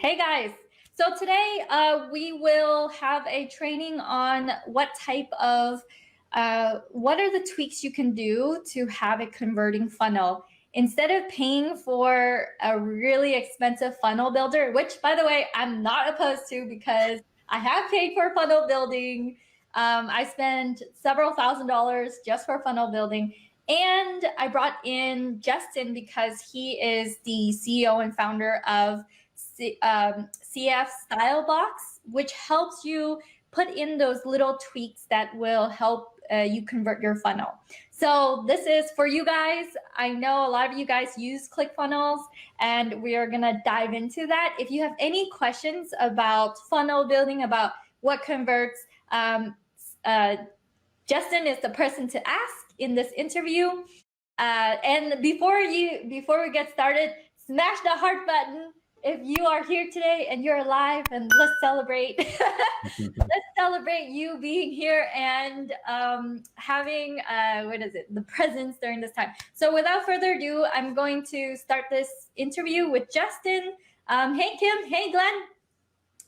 Hey guys, so today we will have a training on what are the tweaks you can do to have a converting funnel. Instead of paying for a really expensive funnel builder, which by the way, I'm not opposed to because I have paid for funnel building. I spent several $1,000s just for funnel building. And I brought in Justin because he is the CEO and founder of CFStyleBox, which helps you put in those little tweaks that will help you convert your funnel. So this is for you guys. I know a lot of you guys use ClickFunnels, and we are going to dive into that. If you have any questions about funnel building, about what converts, Justin is the person to ask in this interview. And before we get started, smash the heart button if you are here today and you're alive, and let's celebrate. Let's celebrate you being here and having the presence during this time. So without further ado, I'm going to start this interview with Justin. Hey Kim, hey Glenn.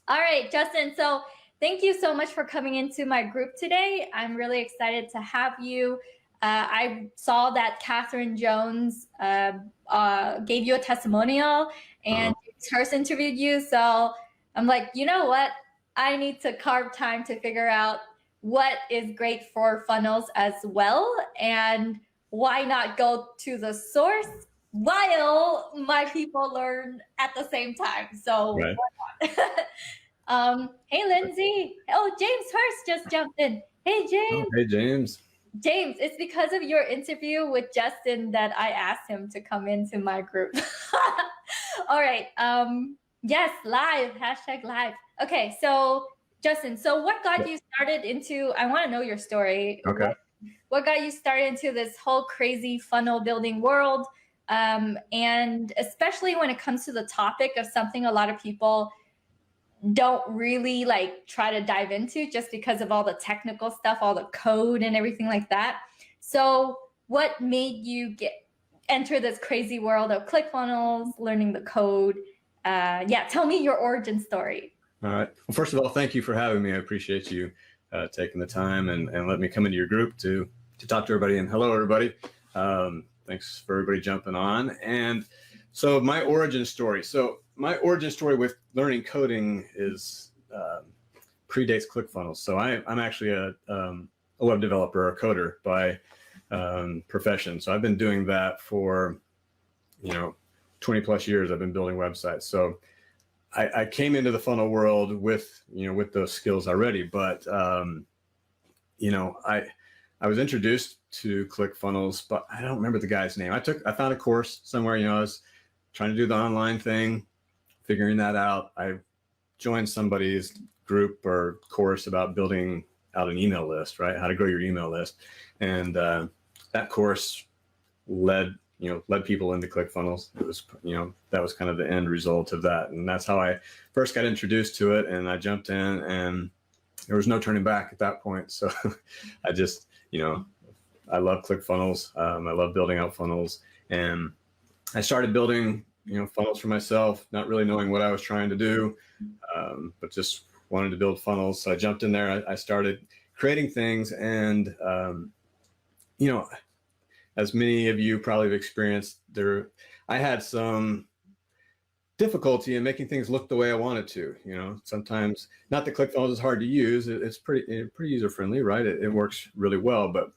All right, Justin, so thank you so much for coming into my group today. I'm really excited to have you. I saw that Catherine Jones gave you a testimonial, and Cersey interviewed you. So I'm like, you know what? I need to carve time to figure out what is great for funnels as well, and why not go to the source while my people learn at the same time. So right. Why not? Hey Lindsay. Oh, James Hurst just jumped in. Hey James. Oh, hey James. James, it's because of your interview with Justin that I asked him to come into my group. All right. Yes, live, #live. Okay, so Justin, so what got you started into, I want to know your story. Okay. What got you started into this whole crazy funnel building world? And especially when it comes to the topic of something a lot of people don't really try to dive into just because of all the technical stuff, all the code and everything like that. So what made you enter this crazy world of ClickFunnels, learning the code? Yeah, tell me your origin story. All right. Well, first of all, thank you for having me. I appreciate you taking the time and letting me come into your group to talk to everybody. And hello, everybody. Thanks for everybody jumping on. And so my origin story. My origin story with learning coding is predates ClickFunnels. So I'm actually a web developer, a coder by profession. So I've been doing that for 20 plus years. I've been building websites. So I came into the funnel world with those skills already. But I was introduced to ClickFunnels, but I don't remember the guy's name. I found a course somewhere. I was trying to do the online thing, figuring that out. I joined somebody's group or course about building out an email list, right? How to grow your email list. And that course led people into ClickFunnels. It was, that was kind of the end result of that. And that's how I first got introduced to it. And I jumped in, and there was no turning back at that point. So I just, I love ClickFunnels. I love building out funnels. And I started building, funnels for myself, not really knowing what I was trying to do, but just wanted to build funnels. So I jumped in there. I started creating things, and as many of you probably have experienced, I had some difficulty in making things look the way I wanted to. Sometimes, not that ClickFunnels is hard to use. It's pretty user friendly, right? It works really well, but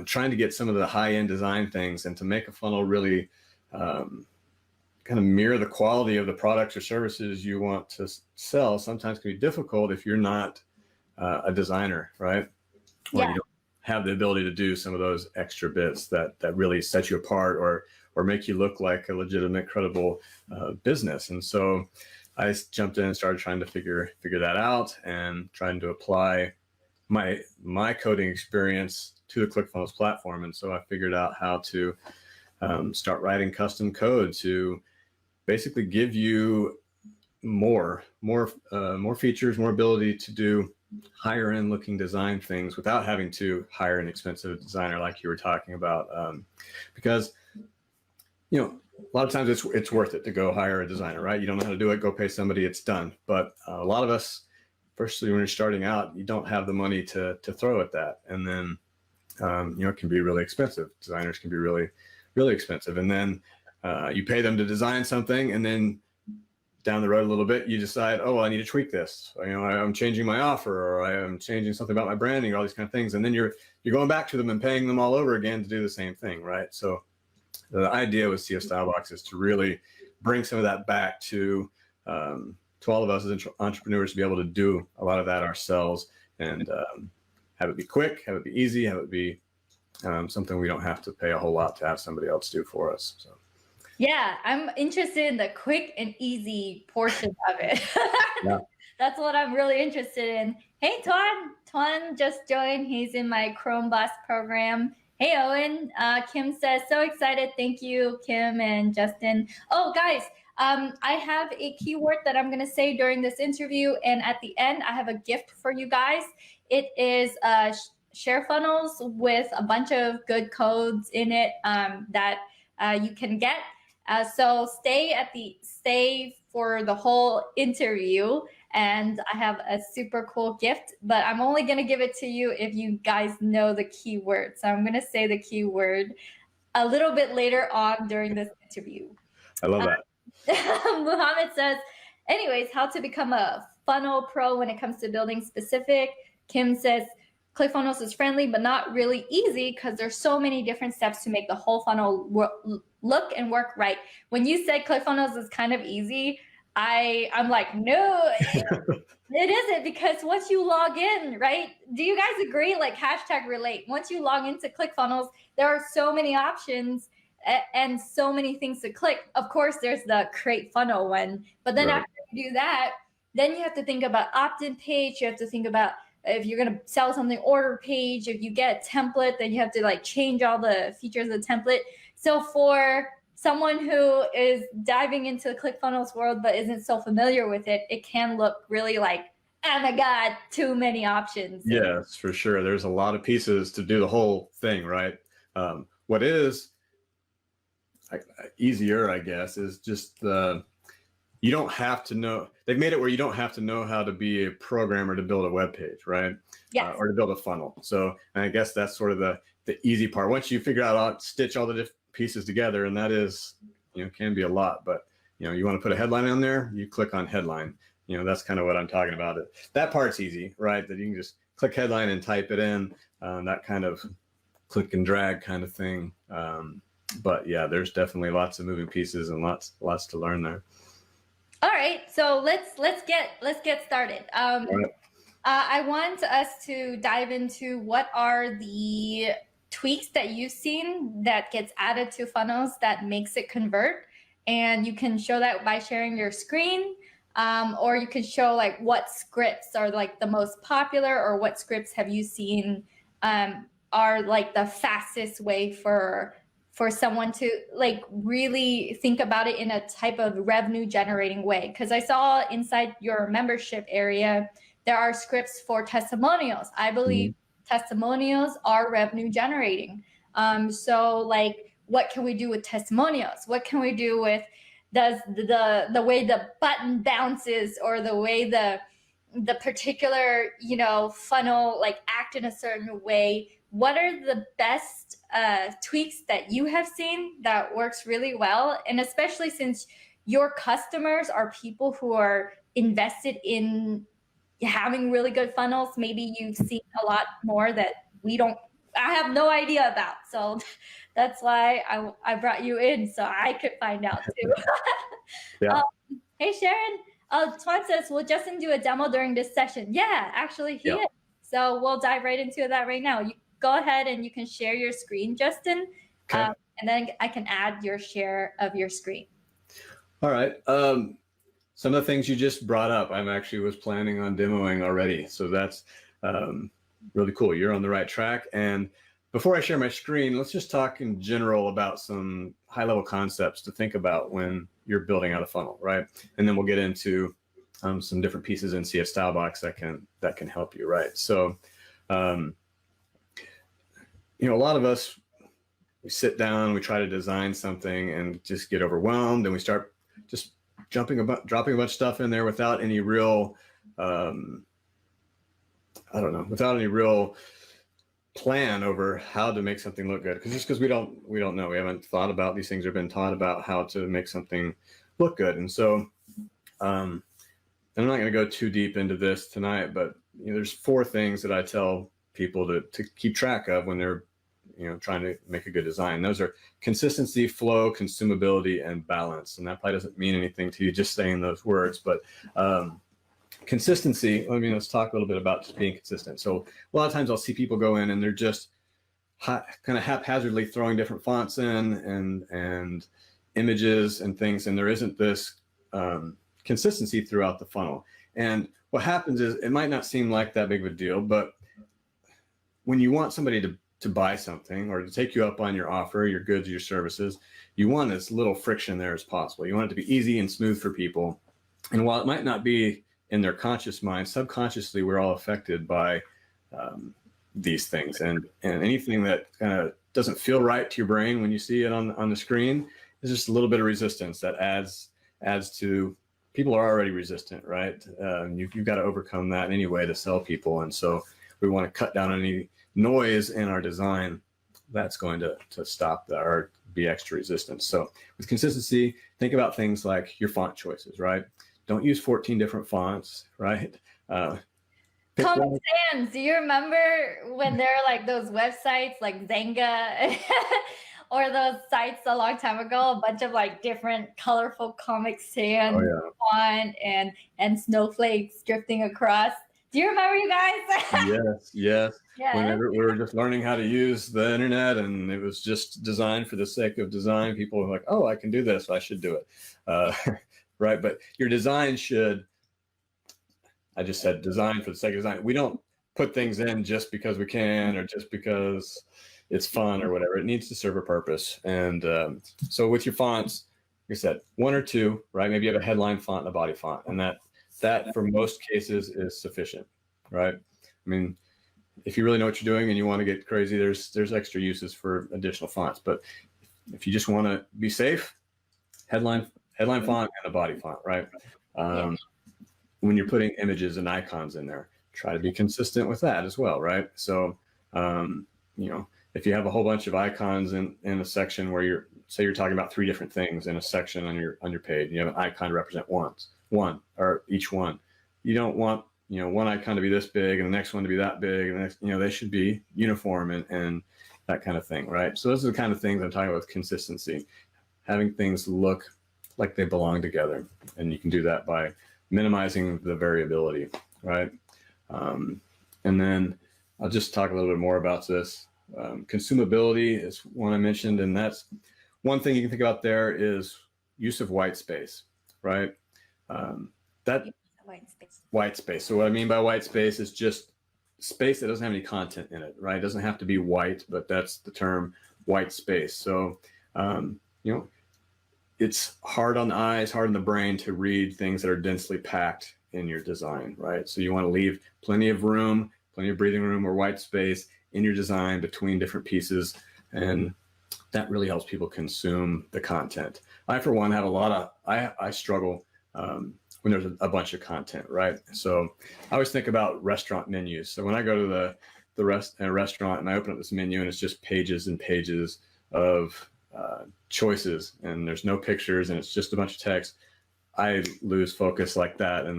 trying to get some of the high end design things and to make a funnel really kind of mirror the quality of the products or services you want to sell sometimes can be difficult if you're not a designer, right? Or you don't have the ability to do some of those extra bits that really set you apart or make you look like a legitimate, credible business. And so I jumped in and started trying to figure that out and trying to apply my coding experience to the ClickFunnels platform. And so I figured out how to start writing custom code to basically give you more features, more ability to do higher end looking design things without having to hire an expensive designer like you were talking about. Because, lot of times it's worth it to go hire a designer, right? You don't know how to do it, go pay somebody, it's done. But a lot of us, firstly, when you're starting out, you don't have the money to throw at that. And then, it can be really expensive. Designers can be really, really expensive. And then you pay them to design something, and then down the road a little bit, you decide, oh, well, I need to tweak this. I'm changing my offer, or I am changing something about my branding, or all these kind of things. And then you're going back to them and paying them all over again to do the same thing, right? So the idea with CFStyleBox is to really bring some of that back to all of us as entrepreneurs, to be able to do a lot of that ourselves, and have it be quick, have it be easy, have it be something we don't have to pay a whole lot to have somebody else do for us. So. Yeah, I'm interested in the quick and easy portion of it. Yeah. That's what I'm really interested in. Hey, Tuan just joined. He's in my chromeboss program. Hey, Owen. Kim says, so excited. Thank you, Kim and Justin. Oh, guys, I have a keyword that I'm going to say during this interview. And at the end, I have a gift for you guys. It is share funnels with a bunch of good codes in it that you can get. So stay for the whole interview, and I have a super cool gift, but I'm only going to give it to you if you guys know the keyword. So I'm going to say the keyword a little bit later on during this interview. I love that. Muhammad says, anyways, how to become a funnel pro when it comes to building specific. Kim says, ClickFunnels is friendly, but not really easy because there's so many different steps to make the whole funnel look and work right. When you said ClickFunnels is kind of easy, I'm like, no, it isn't, because once you log in, right? Do you guys agree? Like #relate. Once you log into ClickFunnels, there are so many options and so many things to click. Of course, there's the create funnel one, but then after you do that, then you have to think about opt-in page. You have to think about if you're going to sell something, order page. If you get a template, then you have to like change all the features of the template. So for someone who is diving into the ClickFunnels world but isn't so familiar with it, it can look really like, oh my God, too many options. Yes, for sure. There's a lot of pieces to do the whole thing, right? What is easier, I guess, is just you don't have to know. They've made it where you don't have to know how to be a programmer to build a web page, right? Yes. Or to build a funnel. So, and I guess that's sort of the easy part. Once you figure out stitch all the different pieces together, and that is, can be a lot, but you want to put a headline on there, you click on headline. That's kind of what I'm talking about. That part's easy, right? That you can just click headline and type it in, that kind of click and drag kind of thing. But yeah, there's definitely lots of moving pieces and lots to learn there. All right, so let's get started. I want us to dive into what are the tweaks that you've seen that gets added to funnels that makes it convert, and you can show that by sharing your screen, or you can show like what scripts are like the most popular, or what scripts have you seen are like the fastest way for someone to like really think about it in a type of revenue generating way. Because I saw inside your membership area, there are scripts for testimonials. I believe testimonials are revenue generating. So like, what can we do with testimonials? What can we do with the way the button bounces, or the way the particular, funnel like act in a certain way? What are the best tweaks that you have seen that works really well? And especially since your customers are people who are invested in having really good funnels, maybe you've seen a lot more that I have no idea about. So that's why I brought you in, so I could find out too. Yeah. Hey, Sharon. Tuan says, will Justin do a demo during this session? Yeah, actually he is. So we'll dive right into that right now. You go ahead and you can share your screen, Justin. Okay. And then I can add your share of your screen. All right. Some of the things you just brought up, I was planning on demoing already. So that's really cool. You're on the right track. And before I share my screen, let's just talk in general about some high-level concepts to think about when you're building out a funnel, right? And then we'll get into some different pieces in CFStyleBox that can help you, right? So, a lot of us, we sit down, we try to design something and just get overwhelmed, and we start just dropping a bunch of stuff in there without any real, I don't know, without any real plan over how to make something look good. Because we don't know, we haven't thought about these things or been taught about how to make something look good. And so I'm not going to go too deep into this tonight, but there's 4 things that I tell people to keep track of when they're trying to make a good design. Those are consistency, flow, consumability, and balance. And that probably doesn't mean anything to you just saying those words, but consistency, let's talk a little bit about just being consistent. So a lot of times I'll see people go in and they're just kind of haphazardly throwing different fonts in and images and things, and there isn't this consistency throughout the funnel. And what happens is, it might not seem like that big of a deal, but when you want somebody to buy something or to take you up on your offer, your goods, your services, you want as little friction there as possible. You want it to be easy and smooth for people. And while it might not be in their conscious mind, subconsciously, we're all affected by these things. And anything that kind of doesn't feel right to your brain when you see it on the screen is just a little bit of resistance that adds to, people are already resistant, right? You've got to overcome that anyway to sell people. And so we want to cut down any noise in our design that's going to stop that or be extra resistance. So with consistency, think about things like your font choices, right? Don't use 14 different fonts, right? Common Sans, do you remember when there are like those websites like Zanga or those sites a long time ago, a bunch of like different colorful Comic Sans font and snowflakes drifting across? Do you remember, you guys? Yes. Whenever we were just learning how to use the internet and it was just designed for the sake of design, people were like, oh, I can do this, I should do it. Right, but your design should, I just said design for the sake of design. We don't put things in just because we can or just because it's fun or whatever. It needs to serve a purpose. And so with your fonts, like I said, 1 or 2, right? Maybe you have a headline font and a body font, and that for most cases is sufficient, right? I mean, if you really know what you're doing and you want to get crazy, there's extra uses for additional fonts. But if you just want to be safe, headline font and a body font, right? When you're putting images and icons in there, try to be consistent with that as well, right? So, if you have a whole bunch of icons in a section where you're talking about 3 different things in a section on your page, you have an icon to represent one or each one. You don't want one icon to be this big and the next one to be that big, and the next, they should be uniform and that kind of thing, right? So those are the kind of things I'm talking about with consistency, having things look like they belong together, and you can do that by minimizing the variability, right? And then I'll just talk a little bit more about this. Consumability is one I mentioned, and that's one thing you can think about there is use of white space, right? White space. So what I mean by white space is just space that doesn't have any content in it, right? It doesn't have to be white, but that's the term, white space. So, it's hard on the eyes, hard on the brain to read things that are densely packed in your design, right? So you want to leave plenty of room, plenty of breathing room or white space in your design between different pieces. And that really helps people consume the content. I, for one, have I struggle when there's a bunch of content, right? So I always think about restaurant menus. So when I go to the restaurant and I open up this menu and it's just pages and pages of choices and there's no pictures and it's just a bunch of text, I lose focus like that. And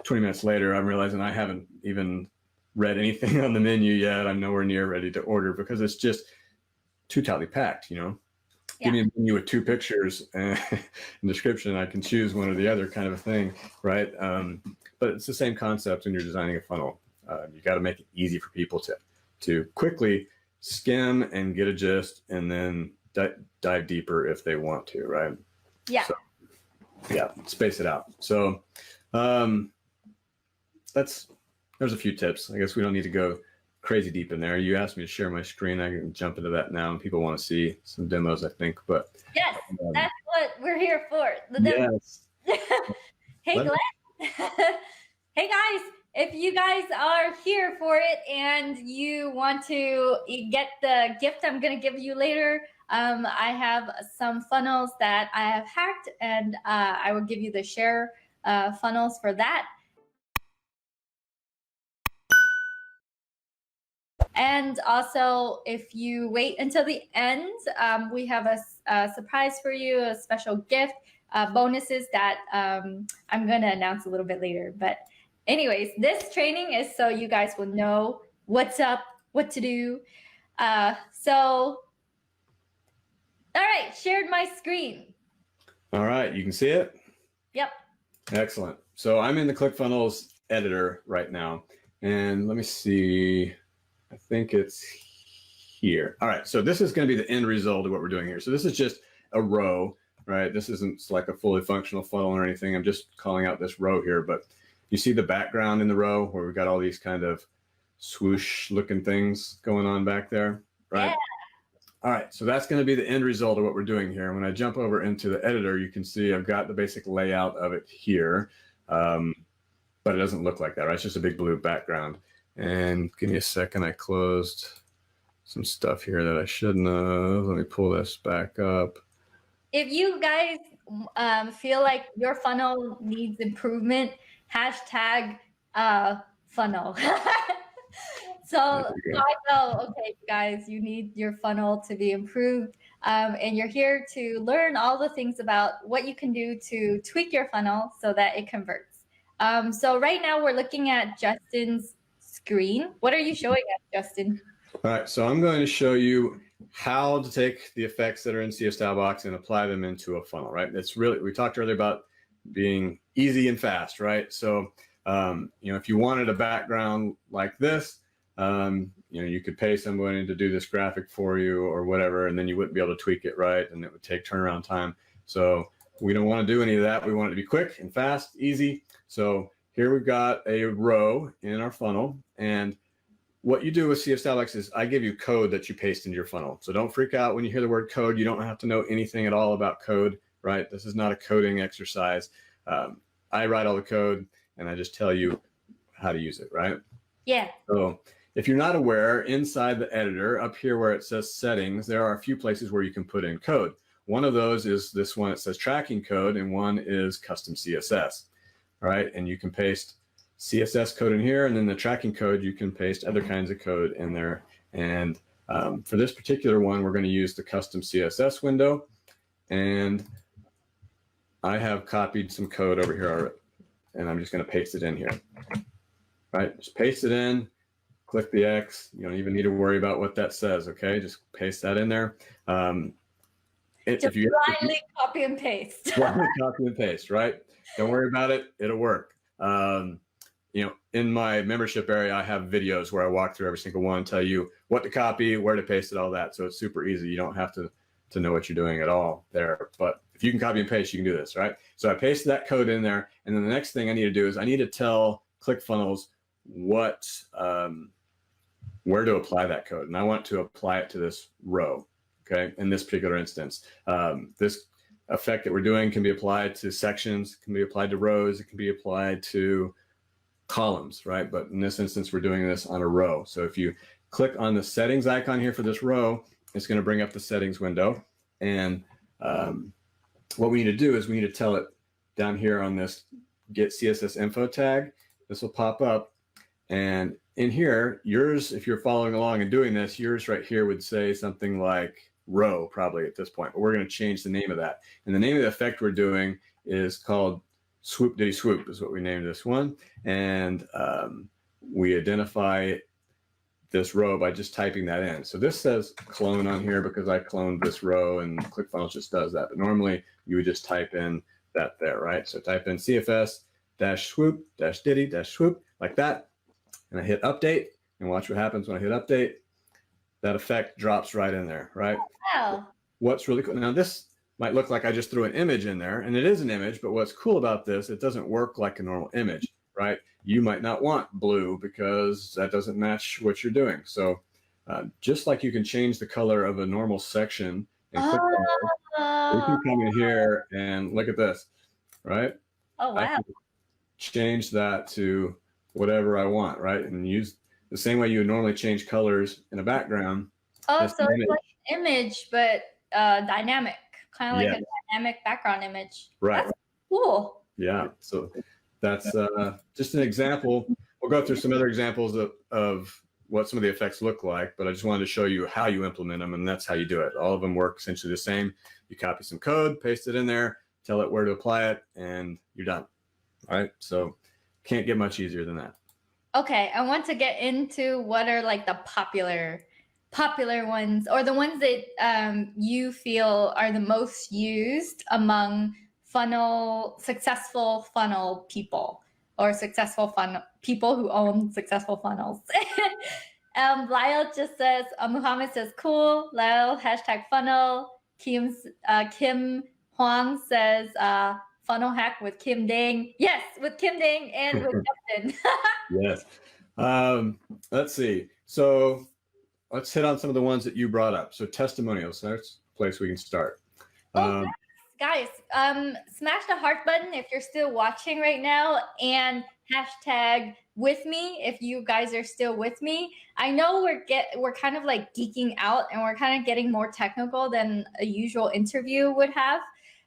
20 minutes later, I'm realizing I haven't even read anything on the menu yet. I'm nowhere near ready to order because it's just too tightly packed, Give me a menu with 2 pictures and description, I can choose one or the other kind of a thing, right? But it's the same concept when you're designing a funnel. You got to make it easy for people to quickly skim and get a gist and then dive deeper if they want to, right? Yeah. So, space it out. So there's a few tips. I guess we don't need to go crazy deep in there. You asked me to share my screen. I can jump into that now, and people want to see some demos, I think. But yes, that's what we're here for. The demos. Yes. Hey, Glenn. Hey, guys. if you guys are here for it and you want to get the gift I'm going to give you later, I have some funnels that I have hacked, and I will give you the share funnels for that. And also, if you wait until the end, we have a surprise for you, a special gift, bonuses that I'm going to announce a little bit later. But anyways, this training is so you guys will know what's up, what to do. So, all right, shared my screen. All right, you can see it? Yep. Excellent. So I'm in the ClickFunnels editor right now. And let me see, I think it's here. All right, so this is going to be the end result of what we're doing here. So this is just a row, right? This isn't like a fully functional funnel or anything. I'm just calling out this row here, but you see the background in the row where we've got all these kind of swoosh looking things going on back there, right? Yeah. All right, so that's going to be the end result of what we're doing here. When I jump over into the editor, you can see I've got the basic layout of it here, but it doesn't look like that, right? It's just a big blue background. And give me a second, I closed some stuff here that I shouldn't have. Let me pull this back up. If you guys feel like your funnel needs improvement, hashtag funnel. So I know, okay, guys, you need your funnel to be improved, and you're here to learn all the things about what you can do to tweak your funnel so that it converts. So right now we're looking at Justin's screen. What are you showing us, Justin? All right, so I'm going to show you how to take the effects that are in CFStyleBox and apply them into a funnel, right? It's really, we talked earlier about being easy and fast, right? So, you know, if you wanted a background like this, you know, you could pay somebody to do this graphic for you or whatever, and then you wouldn't be able to tweak it right, and it would take turnaround time. So we don't want to do any of that. We want it to be quick and fast, easy. So here we've got a row in our funnel, and what you do with CFStyleBox is I give you code that you paste into your funnel. So don't freak out when you hear the word code. You don't have to know anything at all about code, right? This is not a coding exercise. I write all the code, and I just tell you how to use it, right? Yeah. So if you're not aware, inside the editor, up here where it says settings, there are a few places where you can put in code. One of those is this one that says tracking code, and one is custom CSS, right? And you can paste CSS code in here, and then the tracking code, you can paste other kinds of code in there. And for this particular one, we're going to use the custom CSS window. And I have copied some code over here already, and I'm just going to paste it in here, right? Just paste it in. Click the X. You don't even need to worry about what that says, okay? Just paste that in there. Just blindly copy and paste. Blindly copy and paste, right? Don't worry about it. It'll work. You know, in my membership area, I have videos where I walk through every single one, tell you what to copy, where to paste it, all that. So it's super easy. You don't have to know what you're doing at all there. But if you can copy and paste, you can do this, right? So I pasted that code in there. And then the next thing I need to do is I need to tell ClickFunnels what where to apply that code. And I want to apply it to this row, okay? In this particular instance, this effect that we're doing can be applied to sections, can be applied to rows, it can be applied to columns, right? But in this instance, we're doing this on a row. So if you click on the settings icon here for this row, it's going to bring up the settings window. And what we need to do is we need to tell it down here on this get CSS info tag. This will pop up. And in here, yours, if you're following along and doing this, yours right here would say something like row probably at this point, but we're going to change the name of that. And the name of the effect we're doing is called Swoop Diddy Swoop is what we named this one. And we identify this row by just typing that in. So this says clone on here because I cloned this row, and ClickFunnels just does that. But normally you would just type in that there, right? So type in CFS-swoop-diddy-swoop like that. And I hit update, and watch what happens when I hit update. That effect drops right in there, right? Wow. What's really cool, now this might look like I just threw an image in there, and it is an image, but what's cool about this, it doesn't work like a normal image, right? You might not want blue because that doesn't match what you're doing. So just like you can change the color of a normal section and click on it, we can come in here and look at this, right? Oh, wow. I can change that to whatever I want, right? And use the same way you would normally change colors in a background. Oh, so it's like an image, but dynamic, kind of like a dynamic background image. Right. That's cool. Yeah. So that's just an example. We'll go through some other examples of what some of the effects look like, but I just wanted to show you how you implement them, and that's how you do it. All of them work essentially the same. You copy some code, paste it in there, tell it where to apply it, and you're done. All right. So can't get much easier than that. Okay, I want to get into what are like the popular ones, or the ones that you feel are the most used among successful funnel people, or successful people who own successful funnels. Lyle just says, Muhammad says, cool. Lyle, #funnel. Kim Huang says, funnel hack with Kim Dang. Yes, with Kim Dang and with Justin. Yes. Let's see. So let's hit on some of the ones that you brought up. So testimonials, that's a place we can start. Guys, smash the heart button if you're still watching right now, and hashtag with me if you guys are still with me. I know we're kind of like geeking out, and we're kind of getting more technical than a usual interview would have.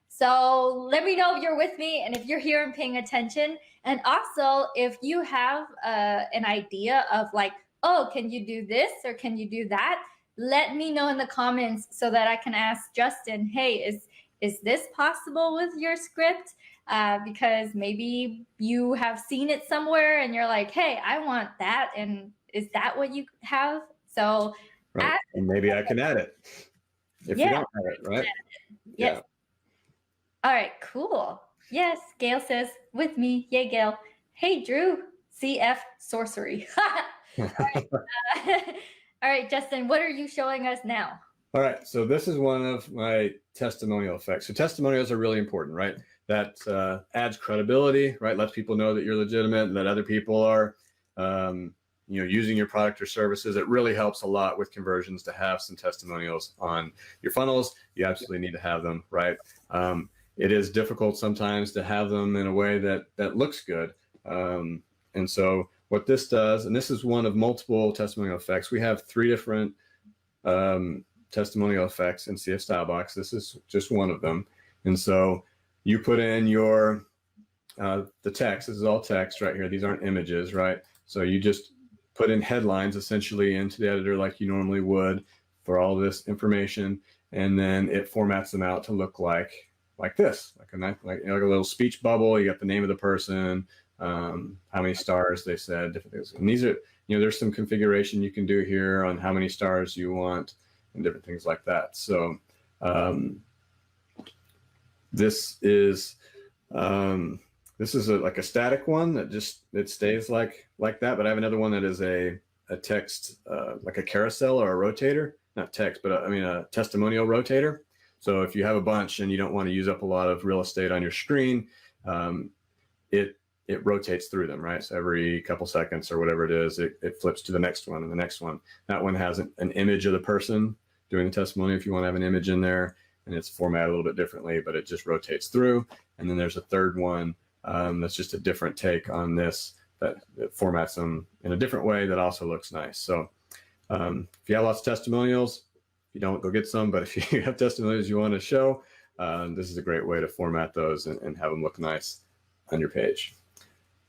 So let me know if you're with me and if you're here and paying attention. And also, if you have an idea of like, oh, can you do this or can you do that? Let me know in the comments so that I can ask Justin, hey, is this possible with your script? Because maybe you have seen it somewhere and you're like, hey, I want that. And is that what you have? So right. And maybe I can add it if you don't have it, right? Yes. Yeah. All right, cool. Yes, Gail says, with me. Yay, Gail. Hey, Drew, CF sorcery. All right, Justin, what are you showing us now? All right, so this is one of my testimonial effects. So testimonials are really important, right? That adds credibility, right? Lets people know that you're legitimate and that other people are, using your product or services. It really helps a lot with conversions to have some testimonials on your funnels. You absolutely need to have them, right? It is difficult sometimes to have them in a way that looks good. And so what this does, and this is one of multiple testimonial effects. We have 3 different testimonial effects in CFStyleBox. This is just one of them. And so you put in your, the text, this is all text right here. These aren't images, right? So you just put in headlines essentially into the editor like you normally would for all this information. And then it formats them out to look like this, like a little speech bubble. You got the name of the person, how many stars they said, different things. And these are, there's some configuration you can do here on how many stars you want and different things like that. So this is like a static one that it stays like that. But I have another one that is a text, like a carousel or a rotator, not text, but a testimonial rotator. So if you have a bunch and you don't want to use up a lot of real estate on your screen, it rotates through them, right? So every couple seconds or whatever it is, it flips to the next one and the next one. That one has an image of the person doing the testimony if you want to have an image in there, and it's formatted a little bit differently, but it just rotates through. And then there's a third one that's just a different take on this that formats them in a different way that also looks nice. So if you have lots of testimonials, if you don't, go get some, but if you have testimonials you want to show, this is a great way to format those and have them look nice on your page.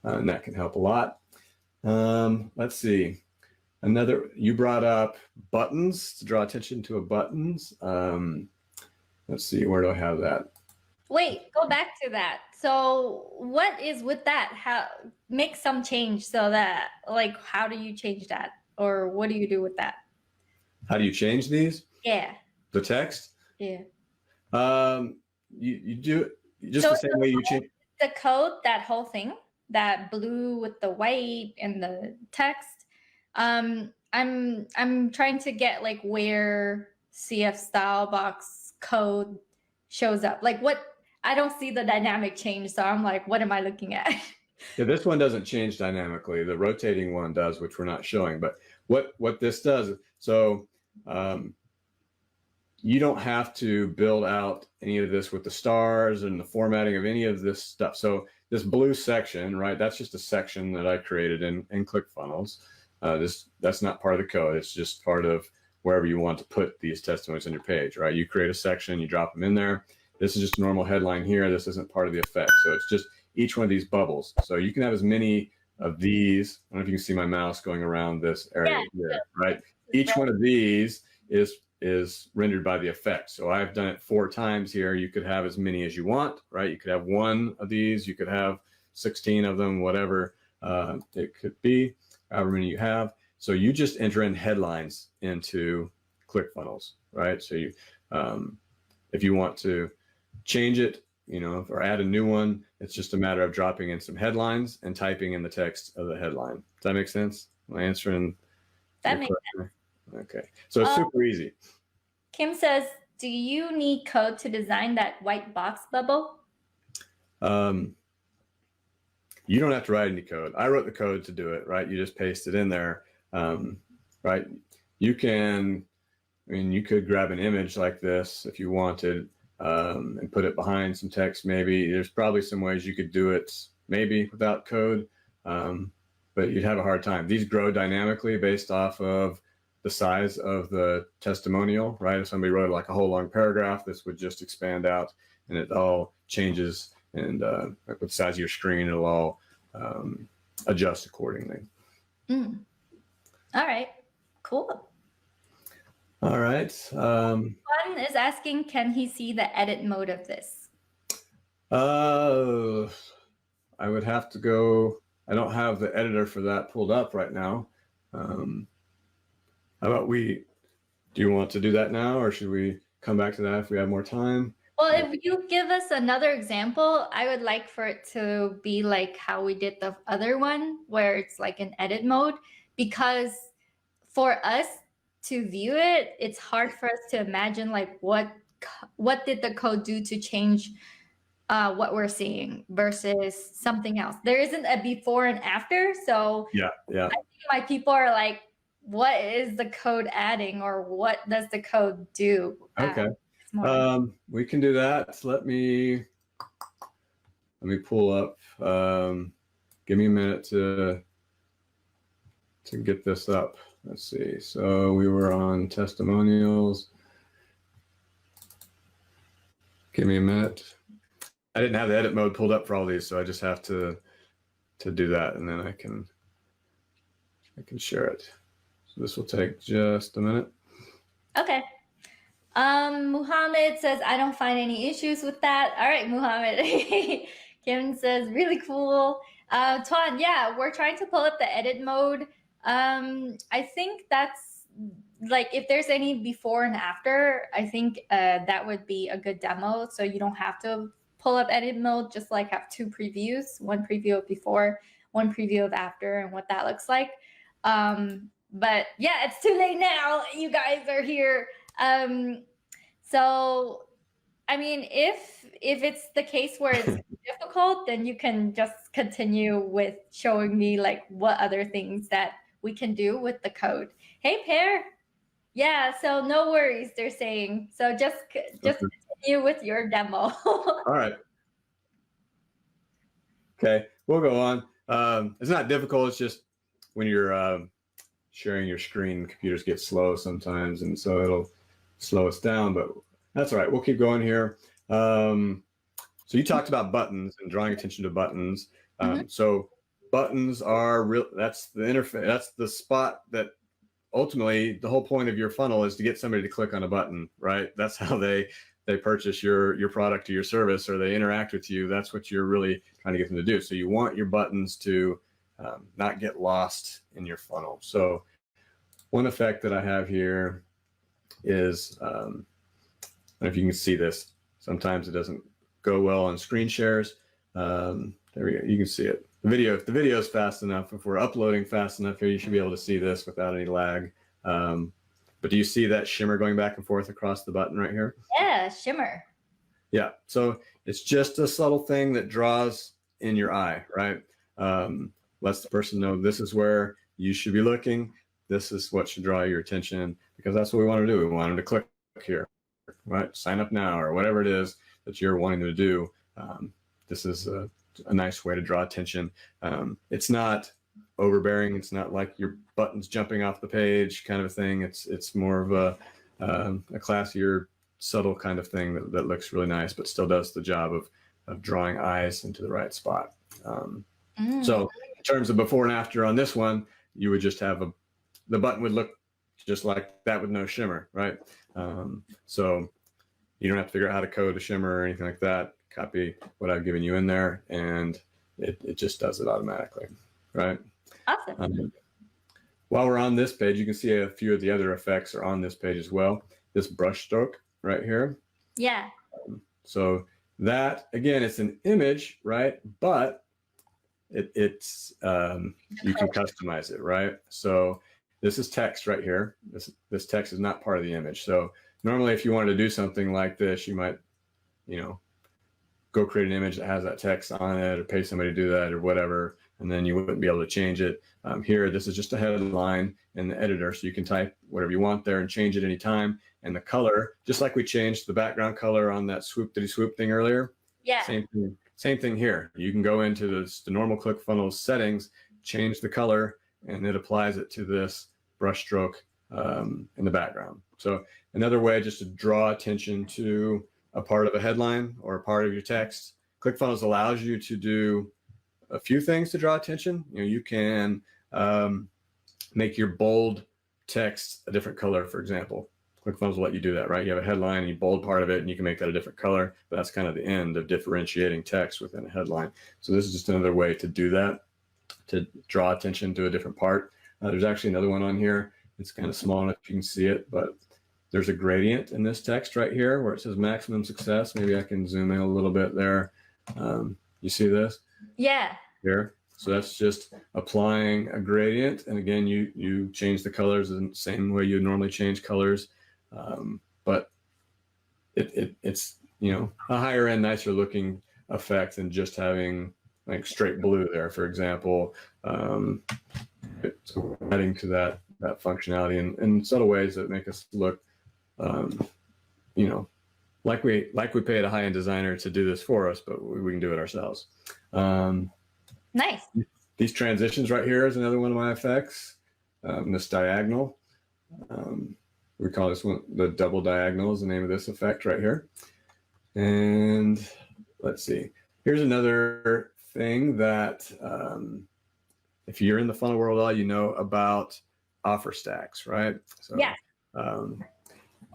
And that can help a lot. Let's see. You brought up buttons to draw attention to buttons. Let's see, where do I have that? Wait, go back to that. So what is with that? How make some change so that, like, how do you change that? Or what do you do with that? How do you change these? Yeah. The text? Yeah. You do just the same way you change the code, that whole thing, that blue with the white and the text. I'm trying to get like where CFStyleBox code shows up. Like I don't see the dynamic change, so I'm like, what am I looking at? Yeah, this one doesn't change dynamically. The rotating one does, which we're not showing. But what this does, so you don't have to build out any of this with the stars and the formatting of any of this stuff. So this blue section, right? That's just a section that I created in ClickFunnels. That's not part of the code. It's just part of wherever you want to put these testimonies on your page, right? You create a section, you drop them in there. This is just a normal headline here. This isn't part of the effect. So it's just each one of these bubbles. So you can have as many of these. I don't know if you can see my mouse going around this area here, right? Each one of these is rendered by the effect. So I've done it 4 times here. You could have as many as you want, right? You could have 1 of these. You could have 16 of them, whatever it could be, however many you have. So you just enter in headlines into ClickFunnels, right? So you, if you want to change it, you know, or add a new one, it's just a matter of dropping in some headlines and typing in the text of the headline. Does that make sense? Am I answering? That makes sense. Okay, so it's super easy. Kim says, do you need code to design that white box bubble? You don't have to write any code. I wrote the code to do it, right? You just paste it in there, right? You can, I mean, you could grab an image like this if you wanted and put it behind some text maybe. There's probably some ways you could do it maybe without code, but you'd have a hard time. These grow dynamically based off of the size of the testimonial, right? If somebody wrote like a whole long paragraph, this would just expand out and it all changes, and like with the size of your screen, it'll all adjust accordingly. All right, cool. All right. One is asking, can he see the edit mode of this? I would have to go, I don't have the editor for that pulled up right now. How about do you want to do that now, or should we come back to that if we have more time? Well, if you give us another example, I would like for it to be like how we did the other one, where it's like an edit mode, because for us to view it, it's hard for us to imagine like what did the code do to change what we're seeing versus something else. There isn't a before and after, so yeah. I think my people are like, what is the code adding, or what does the code do? Okay. We can do that. So let me pull up. Give me a minute to get this up. Let's see. So we were on testimonials. Give me a minute. I didn't have the edit mode pulled up for all these, so I just have to do that, and then I can share it. So this will take just a minute. Okay. Muhammad says, I don't find any issues with that. All right, Muhammad. Kim says, really cool. Tuan, yeah, we're trying to pull up the edit mode. I think that's like, if there's any before and after, I think that would be a good demo. So you don't have to pull up edit mode, just like have 2 previews, one preview of before, one preview of after, and what that looks like. But yeah, it's too late now. You guys are here. So, I mean, if it's the case where it's difficult, then you can just continue with showing me like what other things that we can do with the code. Hey, Pear. Yeah, so no worries, they're saying. So just continue with your demo. All right. Okay, we'll go on. It's not difficult. It's just when you're sharing your screen, computers get slow sometimes, and so it'll slow us down, but that's all right. We'll keep going here. So you talked about buttons and drawing attention to buttons. So buttons are real. That's the interface. That's the spot that ultimately the whole point of your funnel is to get somebody to click on a button, right? That's how they purchase your product or your service, or they interact with you. That's what you're really trying to get them to do. So you want your buttons to not get lost in your funnel. So one effect that I have here is, I don't know if you can see this. Sometimes it doesn't go well on screen shares. There we go. You can see it. If the video is fast enough, if we're uploading fast enough here, you should be able to see this without any lag. But do you see that shimmer going back and forth across the button right here? Yeah, shimmer. Yeah. So it's just a subtle thing that draws in your eye, right? Lets the person know this is where you should be looking. This is what should draw your attention, because that's what we want to do. We want them to click here, right? Sign up now, or whatever it is that you're wanting them to do. This is a nice way to draw attention. It's not overbearing. It's not like your buttons jumping off the page kind of a thing. It's more of a classier, subtle kind of thing that looks really nice, but still does the job of drawing eyes into the right spot. So in terms of before and after on this one, you would just have the button would look just like that with no shimmer, right? So you don't have to figure out how to code a shimmer or anything like that. Copy what I've given you in there, and it just does it automatically, right? Awesome. While we're on this page, you can see a few of the other effects are on this page as well. This brush stroke right here. Yeah. So that, again, it's an image, right? But it's you can customize it, right? So this is text right here. This text is not part of the image. So normally if you wanted to do something like this, you might, go create an image that has that text on it, or pay somebody to do that or whatever, and then you wouldn't be able to change it. Here, this is just a headline in the editor, so you can type whatever you want there and change it anytime. And the color, just like we changed the background color on that swoop thing earlier. Yeah. Same thing here. You can go into the normal ClickFunnels settings, change the color, and it applies it to this brush stroke in the background. So another way just to draw attention to a part of a headline or a part of your text. ClickFunnels allows you to do a few things to draw attention. You can make your bold text a different color, for example. ClickFunnels will let you do that, right? You have a headline and you bold part of it and you can make that a different color, but that's kind of the end of differentiating text within a headline. So this is just another way to do that, to draw attention to a different part. There's actually another one on here. It's kind of small enough you can see it, but there's a gradient in this text right here where it says maximum success. Maybe I can zoom in a little bit there. You see this? Yeah. Here. So that's just applying a gradient. And again, you change the colors in the same way you normally change colors. But it's, a higher end, nicer looking effect than just having like straight blue there, for example. It's adding to that functionality in subtle ways that make us look, like we paid a high-end designer to do this for us, but we can do it ourselves. Nice. These transitions right here is another one of my effects. This diagonal, we call this one the double diagonal is the name of this effect right here. And let's see, here's another thing that if you're in the funnel world, all you know about offer stacks, right? So, yeah.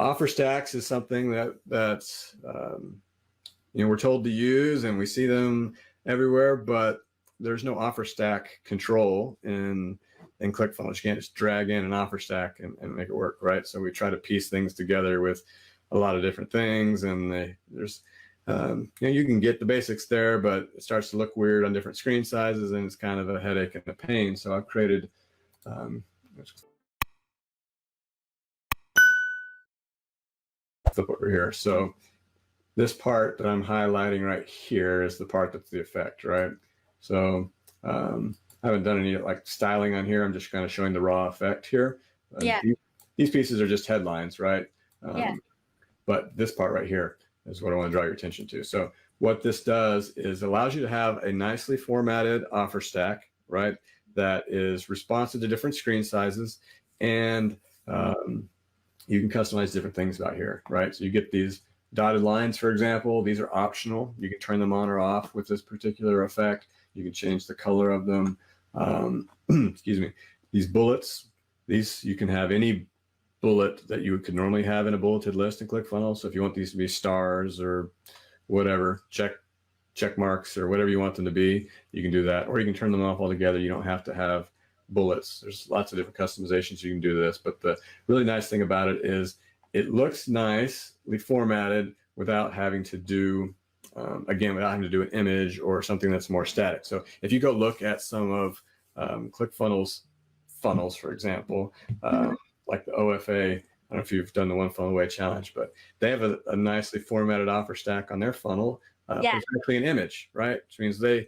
Offer stacks is something that's we're told to use and we see them everywhere, but there's no offer stack control in ClickFunnels. You can't just drag in an offer stack and make it work, right? So we try to piece things together with a lot of different things, and there's you can get the basics there, but it starts to look weird on different screen sizes, and it's kind of a headache and a pain. So I've created flip over here. So this part that I'm highlighting right here is the part that's the effect, right? So I haven't done any like styling on here. I'm just kind of showing the raw effect here. Yeah. These pieces are just headlines, right? Yeah. But this part right here is what I want to draw your attention to. So what this does is allows you to have a nicely formatted offer stack, right? That is responsive to different screen sizes, and you can customize different things about here, right? So you get these dotted lines, for example. These are optional. You can turn them on or off with this particular effect. You can change the color of them. Excuse me. These bullets, you can have any bullet that you could normally have in a bulleted list in ClickFunnels. So if you want these to be stars or whatever, check marks or whatever you want them to be, you can do that. Or you can turn them off altogether. You don't have to have bullets. There's lots of different customizations you can do this. But the really nice thing about it is it looks nicely formatted without having to do, without having to do an image or something that's more static. So if you go look at some of ClickFunnels funnels, for example, like the OFA, I don't know if you've done the One Funnel Away challenge, but they have a nicely formatted offer stack on their funnel. Yeah. It's actually an image, right? Which means they've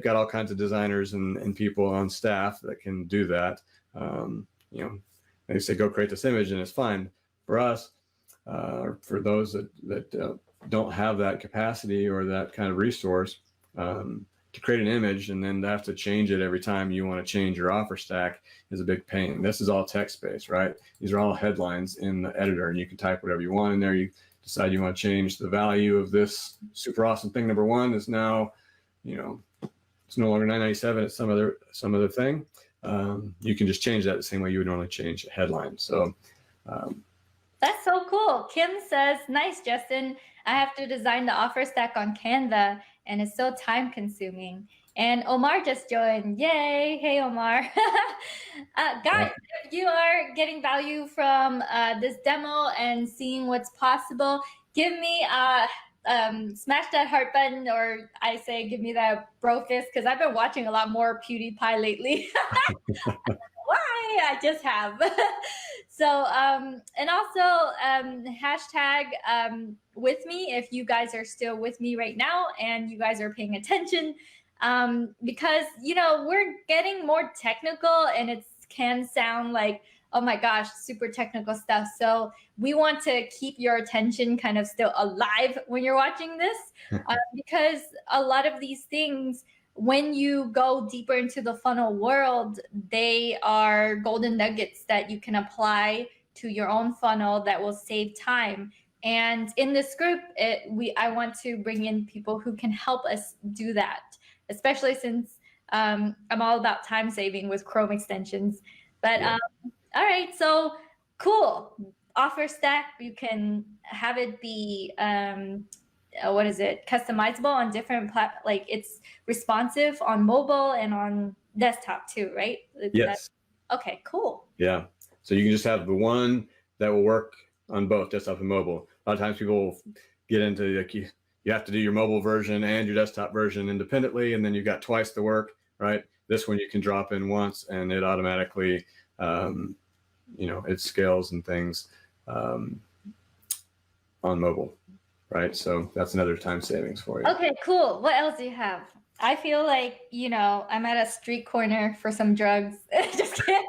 got all kinds of designers and people on staff that can do that. They say, go create this image and it's fine. For us, for those that don't have that capacity or that kind of resource, to create an image, and then to have to change it every time you want to change your offer stack is a big pain. This is all text-based, right? These are all headlines in the editor, and you can type whatever you want in there. You decide you want to change the value of this super awesome thing. Number one is now, it's no longer $9.97. It's some other thing. You can just change that the same way you would normally change a headline. So that's so cool. Kim says, nice, Justin. I have to design the offer stack on Canva, and it's so time consuming. And Omar just joined. Yay. Hey, Omar. Guys, if you are getting value from this demo and seeing what's possible, give me smash that heart button, or I say give me that bro fist, because I've been watching a lot more PewDiePie lately. Why? I just have. So, and also hashtag with me if you guys are still with me right now and you guys are paying attention, because, we're getting more technical and it can sound like, oh my gosh, super technical stuff. So we want to keep your attention kind of still alive when you're watching this, because a lot of these things, when you go deeper into the funnel world, they are golden nuggets that you can apply to your own funnel that will save time. And in this group, I want to bring in people who can help us do that, especially since I'm all about time saving with Chrome extensions. But all right, so cool. Offer stack, you can have it be customizable on different like it's responsive on mobile and on desktop too, right? Yes. Okay, cool. Yeah. So you can just have the one that will work on both desktop and mobile. A lot of times people will get into like you have to do your mobile version and your desktop version independently, and then you've got twice the work, right? This one you can drop in once and it automatically it scales and things on mobile. Right. So that's another time savings for you. Okay, cool. What else do you have? I feel like, I'm at a street corner for some drugs. Just kidding.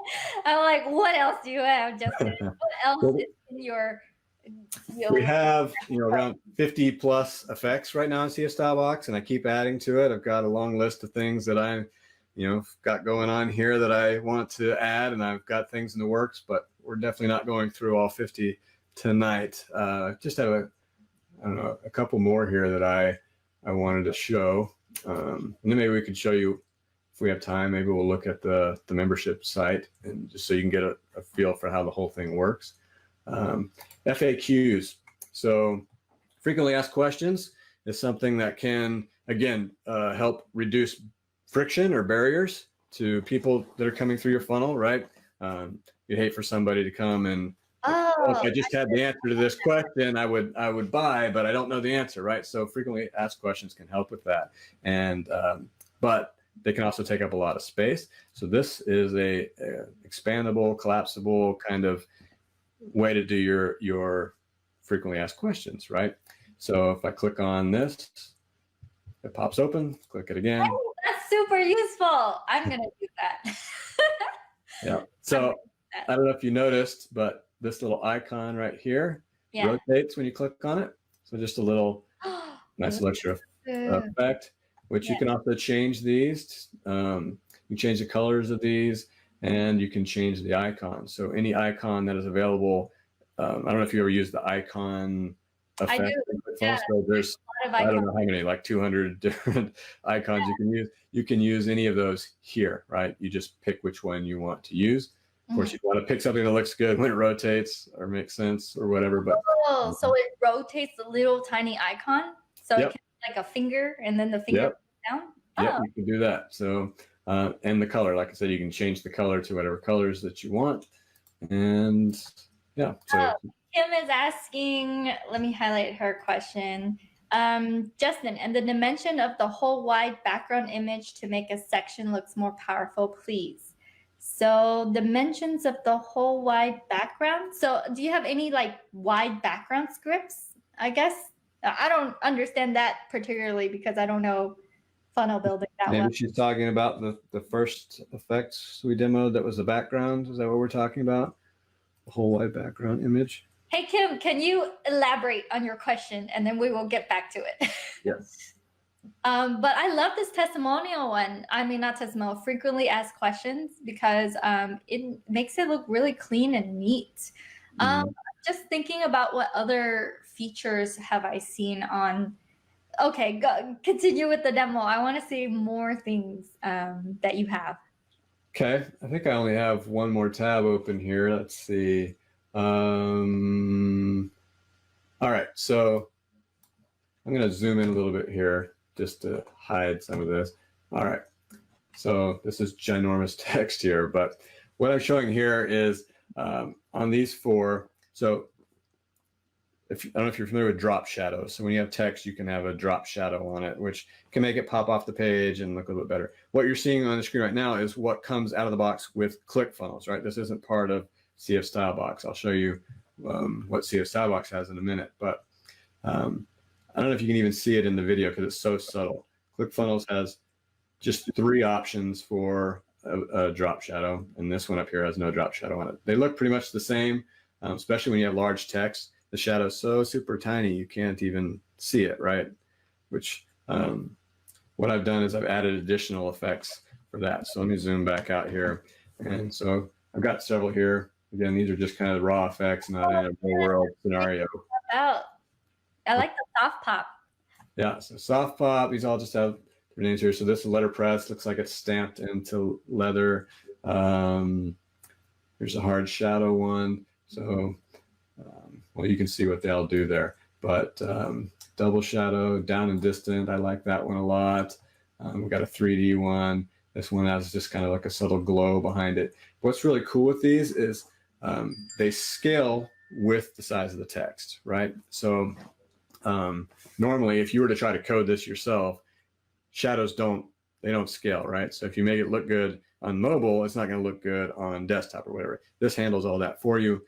I'm like, what else do you have, Justin? What else is in your We have, around 50 plus effects right now in CFStyleBox, and I keep adding to it. I've got a long list of things that I, got going on here that I want to add, and I've got things in the works, but we're definitely not going through all 50 tonight. Just have a couple more here that I wanted to show. And then maybe we could show you if we have time. Maybe we'll look at the membership site, and just so you can get a feel for how the whole thing works. FAQs. So frequently asked questions is something that can, again, help reduce friction or barriers to people that are coming through your funnel, right? You'd hate for somebody to come and, if I just had the answer to this question, I would buy, but I don't know the answer, right? So frequently asked questions can help with that. And, but they can also take up a lot of space. So this is a expandable, collapsible kind of way to do your frequently asked questions, right? So if I click on this, it pops open, click it again. Oh, that's super useful. I'm going to do that. Yeah. So I don't know if you noticed, but this little icon right here rotates when you click on it. So just a little nice little extra effect, which you can also change these. You change the colors of these, and you can change the icon. So any icon that is available, I don't know if you ever use the icon effect. I do. Yeah. So there's, I don't know how many, like 200 different icons you can use. You can use any of those here, right? You just pick which one you want to use. Of course, you want to pick something that looks good when it rotates or makes sense or whatever. But so it rotates the little tiny icon, so it can be like a finger, and then the finger down. Yeah, you can do that. So and the color, like I said, you can change the color to whatever colors that you want. And yeah. So Kim is asking. Let me highlight her question. Justin, and the dimension of the whole wide background image to make a section looks more powerful, please. So dimensions of the whole wide background. So do you have any like wide background scripts? I guess I don't understand that particularly because I don't know funnel building that well. Maybe she's talking about the first effects we demoed. That was the background. Is that what we're talking about? The whole wide background image. Hey, Kim, can you elaborate on your question, and then we will get back to it? Yes. But I love this testimonial one. I mean, not testimonial, frequently asked questions, because it makes it look really clean and neat. Mhm. Just thinking about what other features have I seen on. Okay, go, continue with the demo. I want to see more things that you have. Okay, I think I only have one more tab open here. Let's see. All right, so I'm going to zoom in a little bit here just to hide some of this. All right, so this is ginormous text here, but what I'm showing here is on these four. So I don't know if you're familiar with drop shadows. So when you have text, you can have a drop shadow on it, which can make it pop off the page and look a little bit better. What you're seeing on the screen right now is what comes out of the box with ClickFunnels, right? This isn't part of CFStyleBox. I'll show you what CFStyleBox has in a minute, but I don't know if you can even see it in the video because it's so subtle. ClickFunnels has just 3 options for a drop shadow, and this one up here has no drop shadow on it. They look pretty much the same, especially when you have large text. The shadow's so super tiny you can't even see it, right? Which what I've done is I've added additional effects for that. So let me zoom back out here. And so I've got several here. Again, these are just kind of raw effects, not in a real world scenario. I like the soft pop. Yeah, so soft pop, these all just have their names here. So this is letterpress, looks like it's stamped into leather. Here's a hard shadow one. So well, you can see what they'll do there. But double shadow, down and distant, I like that one a lot. We've got a 3D one. This one has just kind of like a subtle glow behind it. What's really cool with these is they scale with the size of the text, right? So normally, if you were to try to code this yourself, shadows don't scale, right? So if you make it look good on mobile, it's not going to look good on desktop or whatever. This handles all that for you.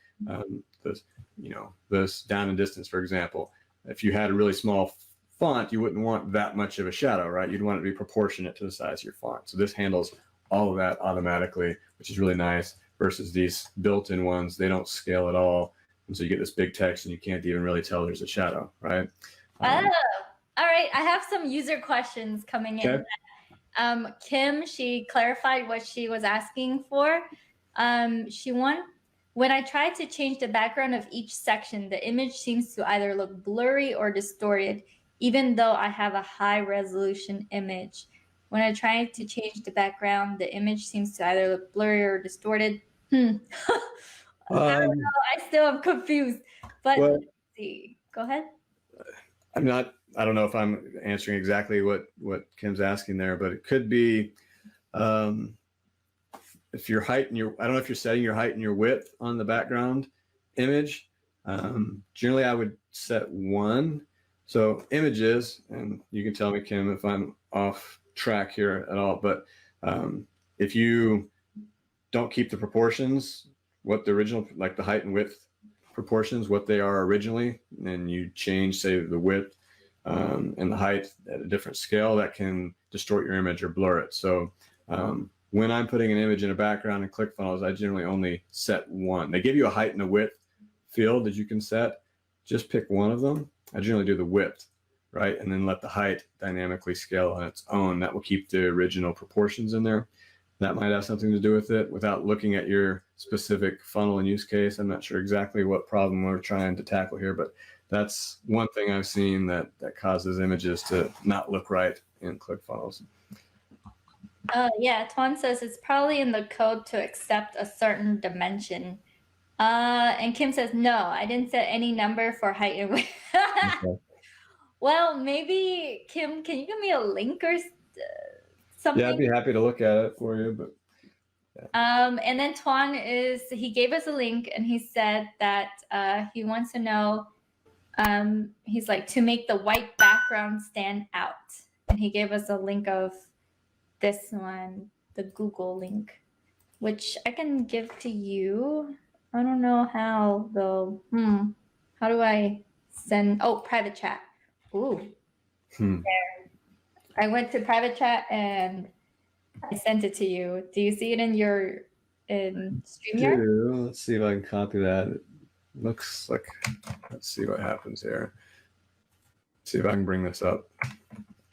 This down and distance, for example, if you had a really small font, you wouldn't want that much of a shadow, right? You'd want it to be proportionate to the size of your font. So this handles all of that automatically, which is really nice, versus these built-in ones. They don't scale at all. And so you get this big text and you can't even really tell there's a shadow, right? All right. I have some user questions coming in. Okay. Kim, she clarified what she was asking for. When I try to change the background of each section, the image seems to either look blurry or distorted, even though I have a high resolution image. When I try to change the background, the image seems to either look blurry or distorted. I don't know. I still am confused. But let's see. Go ahead. I don't know if I'm answering exactly what Kim's asking there, but it could be if your height and I don't know if you're setting your height and your width on the background image. Generally, I would set 1. So images, and you can tell me, Kim, if I'm off track here at all, but if you don't keep the proportions, what the original, like the height and width proportions, what they are originally, and you change, say, the width and the height at a different scale, that can distort your image or blur it. So when I'm putting an image in a background in ClickFunnels, I generally only set 1. They give you a height and a width field that you can set. Just pick one of them. I generally do the width, right? And then let the height dynamically scale on its own. That will keep the original proportions in there. That might have something to do with it. Without looking at your specific funnel and use case, I'm not sure exactly what problem we're trying to tackle here, but that's one thing I've seen that causes images to not look right in ClickFunnels. Yeah, Tuan says it's probably in the code to accept a certain dimension. And Kim says, no, I didn't set any number for height and width. Okay. Well, maybe, Kim, can you give me a link or something? Yeah, I'd be happy to look at it for you. But yeah. And then Tuan he gave us a link and he said that he wants to know, he's like, to make the white background stand out. And he gave us a link of this one, the Google link, which I can give to you. I don't know how though. How do I send? Oh, private chat. Ooh. There. I went to private chat and I sent it to you. Do you see it in your StreamYard? Let's see if I can copy that. It looks like, let's see what happens here. See if I can bring this up.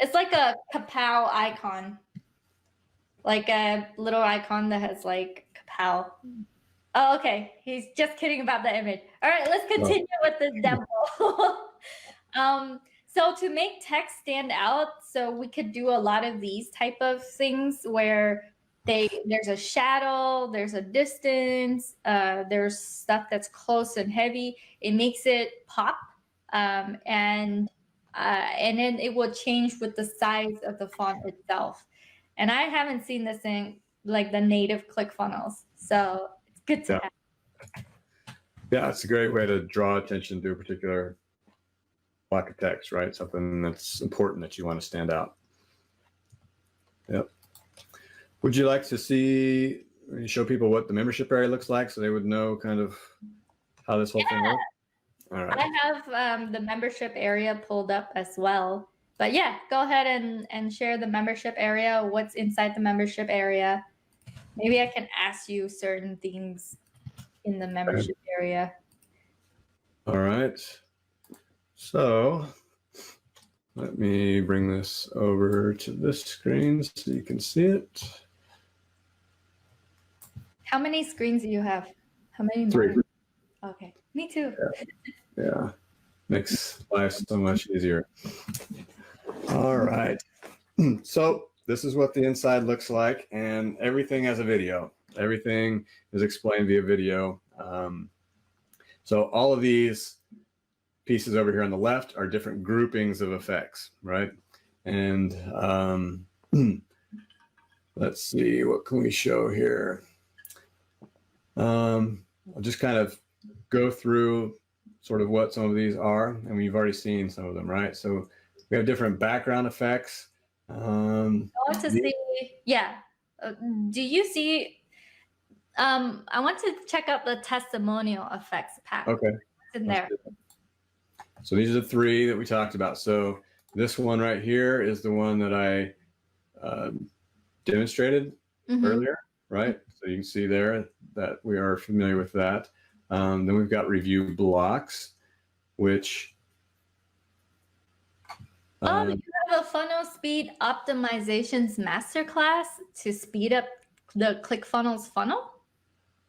It's like a kapow icon. Like a little icon that has like kapow. Oh, okay. He's just kidding about the image. All right, let's continue with this demo. So to make text stand out, so we could do a lot of these type of things where there's a shadow, there's a distance, there's stuff that's close and heavy. It makes it pop, and then it will change with the size of the font itself. And I haven't seen this in like the native ClickFunnels, so it's good to have. Yeah, it's a great way to draw attention to a particular block of text, right? Something that's important that you want to stand out. Yep. Would you like to see, show people what the membership area looks like so they would know kind of how this whole thing works? All right. I have the membership area pulled up as well. But yeah, go ahead and share the membership area, what's inside the membership area. Maybe I can ask you certain things in the membership area. All right. So let me bring this over to this screen so you can see it. How many screens do you have? How many? 3. Okay, me too. Yeah. Makes life so much easier. All right. So this is what the inside looks like, and everything has a video. Everything is explained via video. So all of these pieces over here on the left are different groupings of effects, right? And let's see, what can we show here? I'll just kind of go through sort of what some of these are, and we've already seen some of them, right? So we have different background effects. I want to see, yeah. Do you see, I want to check out the testimonial effects pack. Okay. What's in there? So these are the 3 that we talked about. So this one right here is the one that I demonstrated earlier, right? So you can see there that we are familiar with that. Then we've got review blocks, which... you have a funnel speed optimizations masterclass to speed up the ClickFunnels funnel?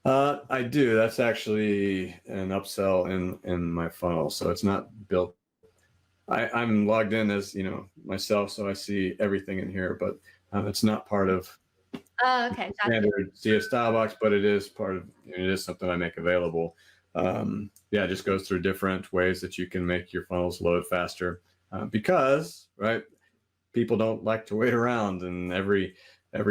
I do. That's actually an upsell in my funnel. So it's not built. I'm logged in as, myself, so I see everything in here, but it's not part of okay, standard CFStyleBox, but it is part of, it is something I make available. Yeah, it just goes through different ways that you can make your funnels load faster because, right, people don't like to wait around, and every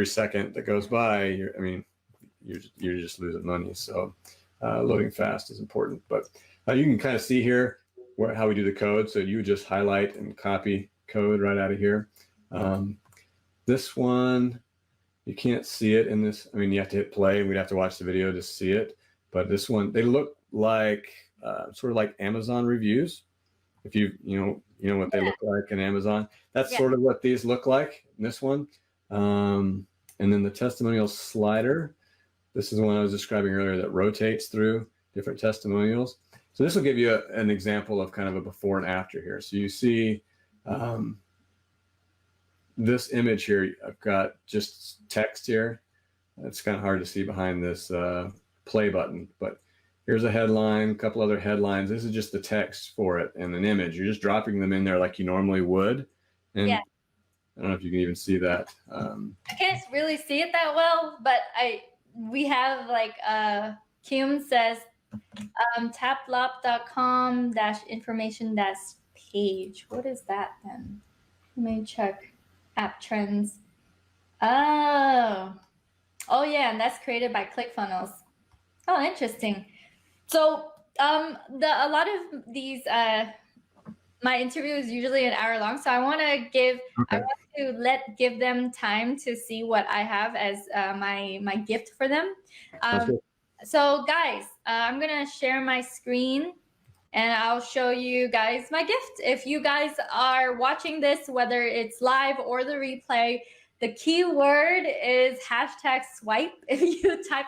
second that goes by, you're just losing money. So loading fast is important. But you can kind of see here how we do the code. So you just highlight and copy code right out of here. This one, you can't see it in this. You have to hit play, and we'd have to watch the video to see it. But this one, they look like sort of like Amazon reviews. If you know what they look like in Amazon, that's sort of what these look like in this one. And then the testimonial slider. This is the one I was describing earlier that rotates through different testimonials. So this will give you an example of kind of a before and after here. So you see this image here. I've got just text here. It's kind of hard to see behind this play button, but here's a headline, a couple other headlines. This is just the text for it and an image. You're just dropping them in there like you normally would. And I don't know if you can even see that. I can't really see it that well, but we have like Kim says taplop.com -information -page. What is that then? Let me check app trends. Oh yeah, and that's created by ClickFunnels. Oh, interesting. So a lot of these my interview is usually an hour long, so I want to give them time to see what I have as my gift for them. So guys, I'm gonna share my screen and I'll show you guys my gift. If you guys are watching this, whether it's live or the replay, the keyword is #swipe. If you type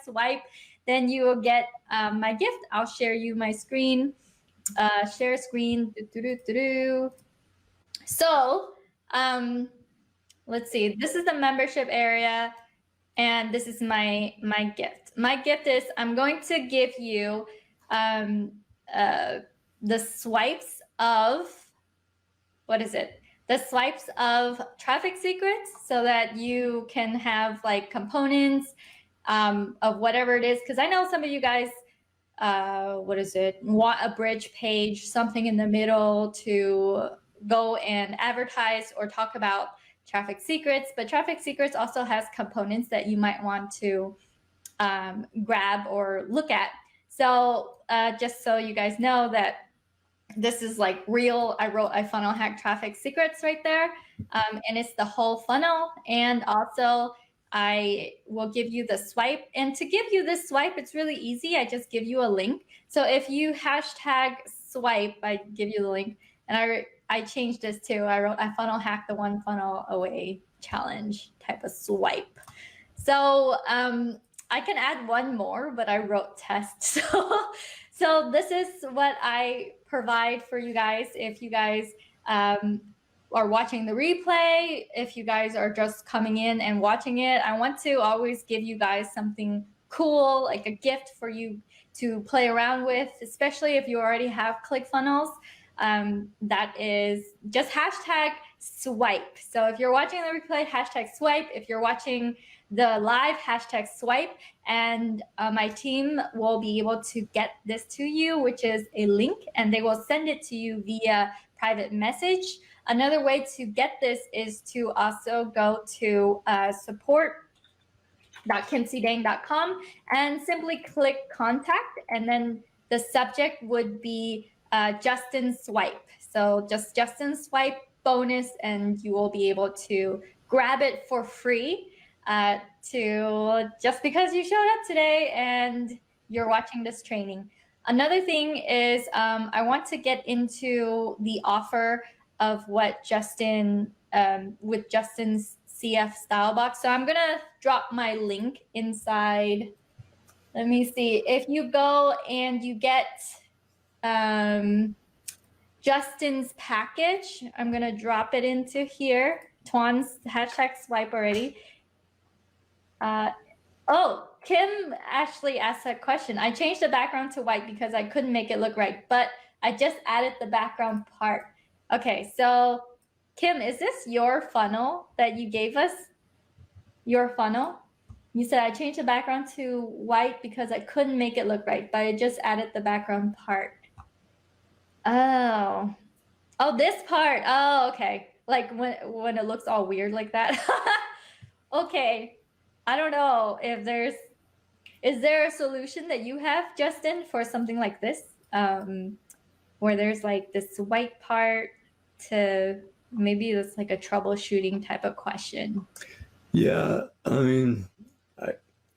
#swipe, then you will get my gift. I'll share you my screen. Share screen. So Let's see. This is the membership area, and this is my gift. My gift is I'm going to give you the swipes of, what is it? The swipes of traffic secrets, so that you can have like components of whatever it is. Because I know some of you guys, what is it? Want a bridge page, something in the middle to go and advertise or talk about traffic secrets. But traffic secrets also has components that you might want to grab or look at. So just so you guys know that this is like real. I funnel hack traffic secrets right there. And it's the whole funnel. And also I will give you the swipe. And to give you this swipe, it's really easy. I just give you a link. So if you hashtag swipe, I give you the link. And I changed this too. I funnel hack the one funnel away challenge type of swipe. So I can add one more, but I wrote test. So this is what I provide for you guys. If you guys are watching the replay, if you guys are just coming in and watching it, I want to always give you guys something cool, like a gift for you to play around with, especially if you already have ClickFunnels. That is just hashtag swipe. So if you're watching the replay, hashtag swipe. If you're watching the live, hashtag swipe, and my team will be able to get this to you, which is a link, and they will send it to you via private message. Another way to get this is to also go to support.kimseydang.com and simply click contact, and then the subject would be Justin Swipe. So just Justin Swipe bonus, and you will be able to grab it for free to just because you showed up today and you're watching this training. Another thing is I want to get into the offer of what Justin, with Justin's CFStyleBox. So I'm gonna drop my link inside. Let me see. If you go and you get Justin's package, I'm gonna drop it into here. Twan's hashtag swipe already. Oh, Kim actually asked a question. I changed the background to white because I couldn't make it look right, but I just added the background part. Okay, so Kim, is this your funnel that you gave us? Your funnel? You said I changed the background to white because I couldn't make it look right, but I just added the background part. Oh, this part. Oh, okay. Like when it looks all weird like that. Okay. I don't know if is there a solution that you have, Justin, for something like this, where there's like this white part to maybe it's like a troubleshooting type of question. Yeah, I mean,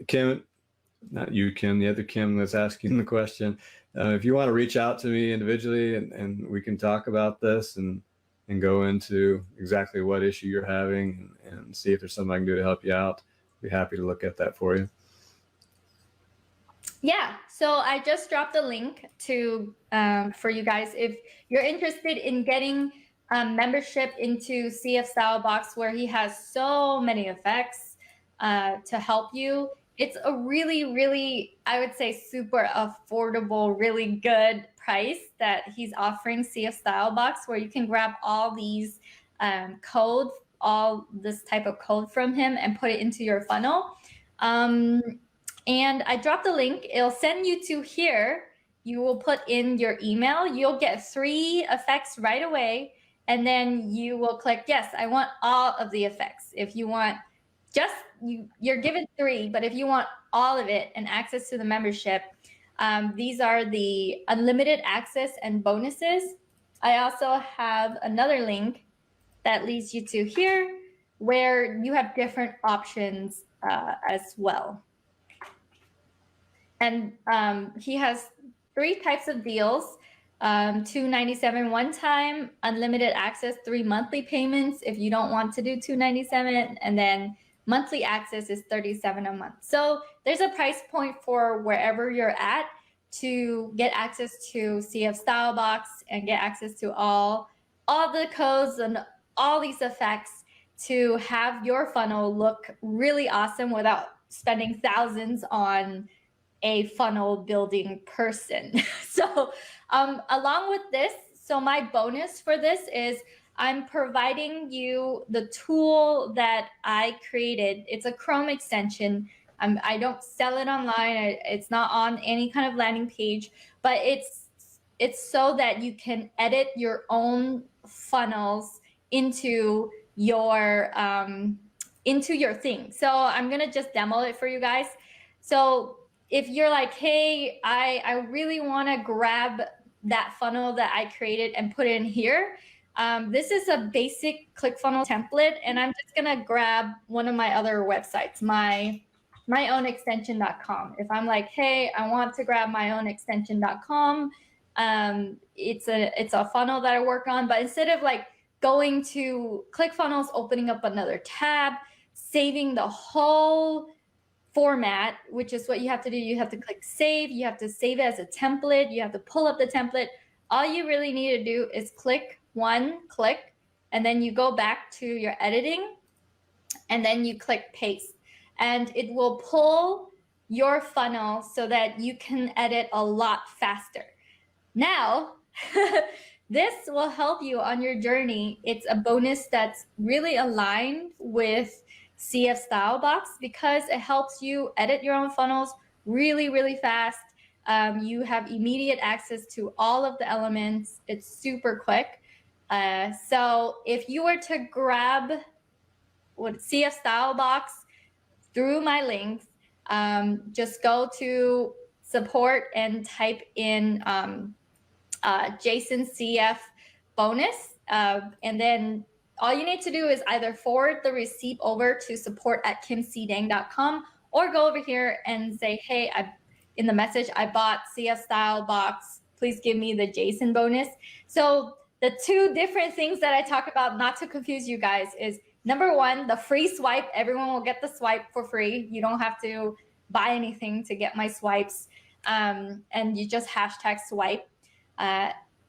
Kim, not you, Kim, the other Kim that's asking the question. If you want to reach out to me individually and we can talk about this and go into exactly what issue you're having and see if there's something I can do to help you out, be happy to look at that for you. Yeah, so I just dropped a link to for you guys if you're interested in getting membership into CFStyleBox, where he has so many effects to help you. It's a really, I would say, super affordable, really good price that he's offering CFStyleBox, where you can grab all these code, all this type of code from him and put it into your funnel. And I dropped the link. It'll send you to here. You will put in your email. You'll get 3 effects right away. And then you will click, yes, I want all of the effects. If you want just, you're given 3, but if you want all of it and access to the membership, these are the unlimited access and bonuses. I also have another link that leads you to here, where you have different options as well. And he has 3 types of deals, $297 one time, unlimited access, 3 monthly payments if you don't want to do $297, and then monthly access is $37 a month. So there's a price point for wherever you're at to get access to CFStyleBox and get access to all the codes and all these effects to have your funnel look really awesome without spending thousands on a funnel building person. So along with this, so my bonus for this is I'm providing you the tool that I created. It's a Chrome extension. I don't sell it online. It's not on any kind of landing page, but it's so that you can edit your own funnels into your thing. So I'm gonna just demo it for you guys. So if you're like, hey, I really want to grab that funnel that I created and put it in here. This is a basic ClickFunnels template, and I'm just gonna grab one of my other websites, myownextension.com. If I'm like, hey, I want to grab myownextension.com, it's a funnel that I work on, but instead of like going to ClickFunnels, opening up another tab, saving the whole format, which is what you have to do. You have to click save. You have to save it as a template. You have to pull up the template. All you really need to do is click, and then you go back to your editing, and then you click paste. And it will pull your funnel so that you can edit a lot faster. Now, this will help you on your journey. It's a bonus that's really aligned with CFStyleBox because it helps you edit your own funnels really, really fast. You have immediate access to all of the elements. It's super quick. So if you were to grab CFStyleBox through my links, just go to support and type in Jason CF bonus, and then all you need to do is either forward the receipt over to support@kimcdang.com or go over here and say, hey, in the message, I bought CFStyleBox. Please give me the Jason bonus. So the two different things that I talk about, not to confuse you guys, is number one, the free swipe. Everyone will get the swipe for free. You don't have to buy anything to get my swipes. And you just hashtag swipe.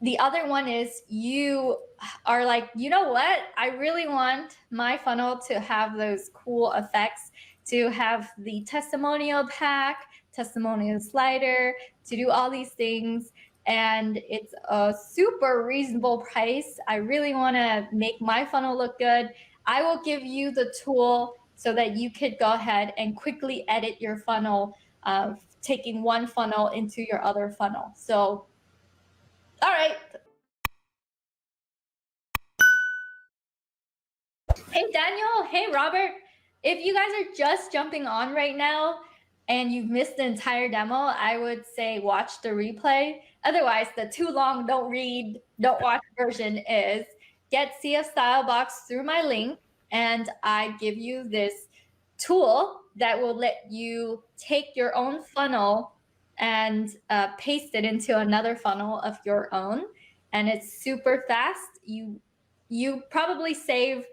The other one is you are like, you know what? I really want my funnel to have those cool effects, to have the testimonial pack, testimonial slider, to do all these things. And it's a super reasonable price. I really want to make my funnel look good. I will give you the tool so that you could go ahead and quickly edit your funnel, taking one funnel into your other funnel. So all right. Hey, Daniel. Hey, Robert. If you guys are just jumping on right now and you've missed the entire demo, I would say watch the replay. Otherwise, the too long, don't read, don't watch version is get CFStyleBox through my link, and I give you this tool that will let you take your own funnel and paste it into another funnel of your own. And it's super fast. You probably save,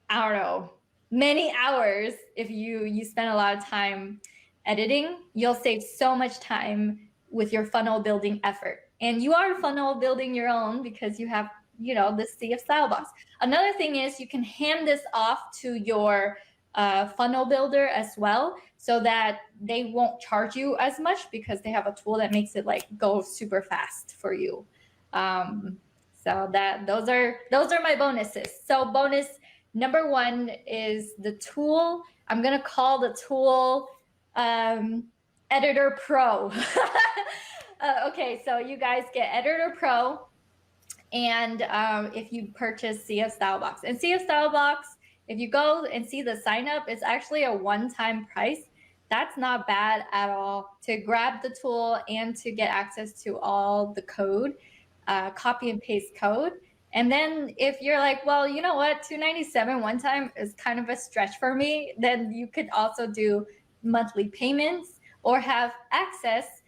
I don't know, many hours. If you spend a lot of time editing, you'll save so much time with your funnel building effort. And you are funnel building your own because you have, you know, this CFStyleBox. Another thing is you can hand this off to your funnel builder as well, so that they won't charge you as much because they have a tool that makes it like go super fast for you. So those are my bonuses. So bonus number one is the tool. I'm gonna call the tool Editor Pro. Okay, so you guys get Editor Pro, and if you purchase CFStyleBox. And CFStyleBox, if you go and see the sign up, it's actually a one-time price. That's not bad at all to grab the tool and to get access to all the code, copy and paste code. And then if you're like, well, you know what, $297 one time is kind of a stretch for me, then you could also do monthly payments or have access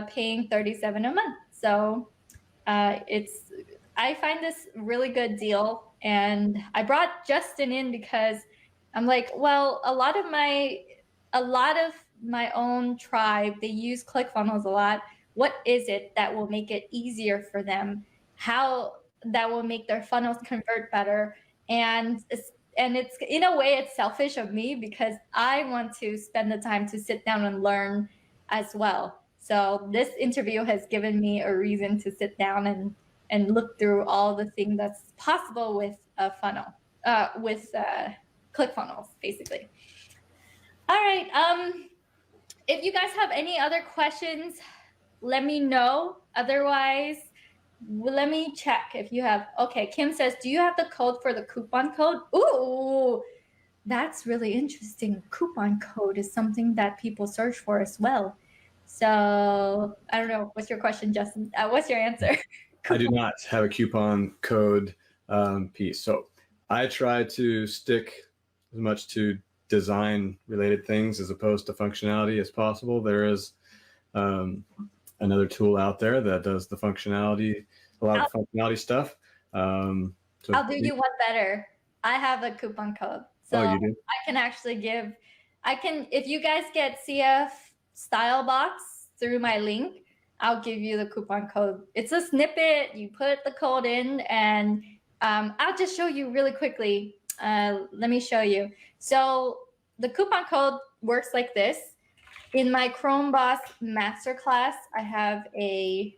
paying $37 a month. So I find this really good deal. And I brought Justin in because I'm like, well, a lot of my own tribe, they use ClickFunnels a lot. What is it that will make it easier for them? How that will make their funnels convert better. And it's in a way it's selfish of me because I want to spend the time to sit down and learn as well. So this interview has given me a reason to sit down and look through all the things that's possible with a funnel, with ClickFunnels, basically. All right. If you guys have any other questions, let me know. Otherwise, let me check if you have. Okay, Kim says, do you have the code for the coupon code? Ooh, that's really interesting. Coupon code is something that people search for as well. So I don't know. What's your question, Justin? What's your answer? I do not have a coupon code piece. So I try to stick as much to design related things as opposed to functionality as possible. There is another tool out there that does the functionality, a lot of functionality stuff. So I'll do you one better. I have a coupon code. So you do? I can actually give, if you guys get CFStyleBox through my link, I'll give you the coupon code. It's a snippet. You put the code in, and I'll just show you really quickly. Let me show you. So the coupon code works like this. In my chromeboss masterclass, I have a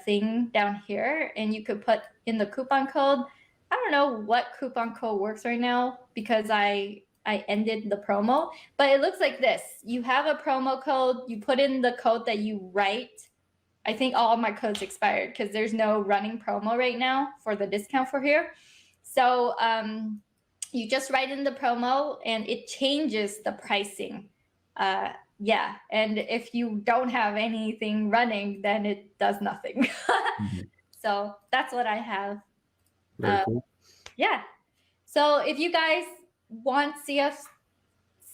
thing down here, and you could put in the coupon code. I don't know what coupon code works right now because I ended the promo, but it looks like this. You have a promo code, you put in the code that you write. I think all of my codes expired because there's no running promo right now for the discount for here. So you just write in the promo and it changes the pricing. Yeah, and if you don't have anything running, then it does nothing. So that's what I have. Very cool. Yeah. So if you guys want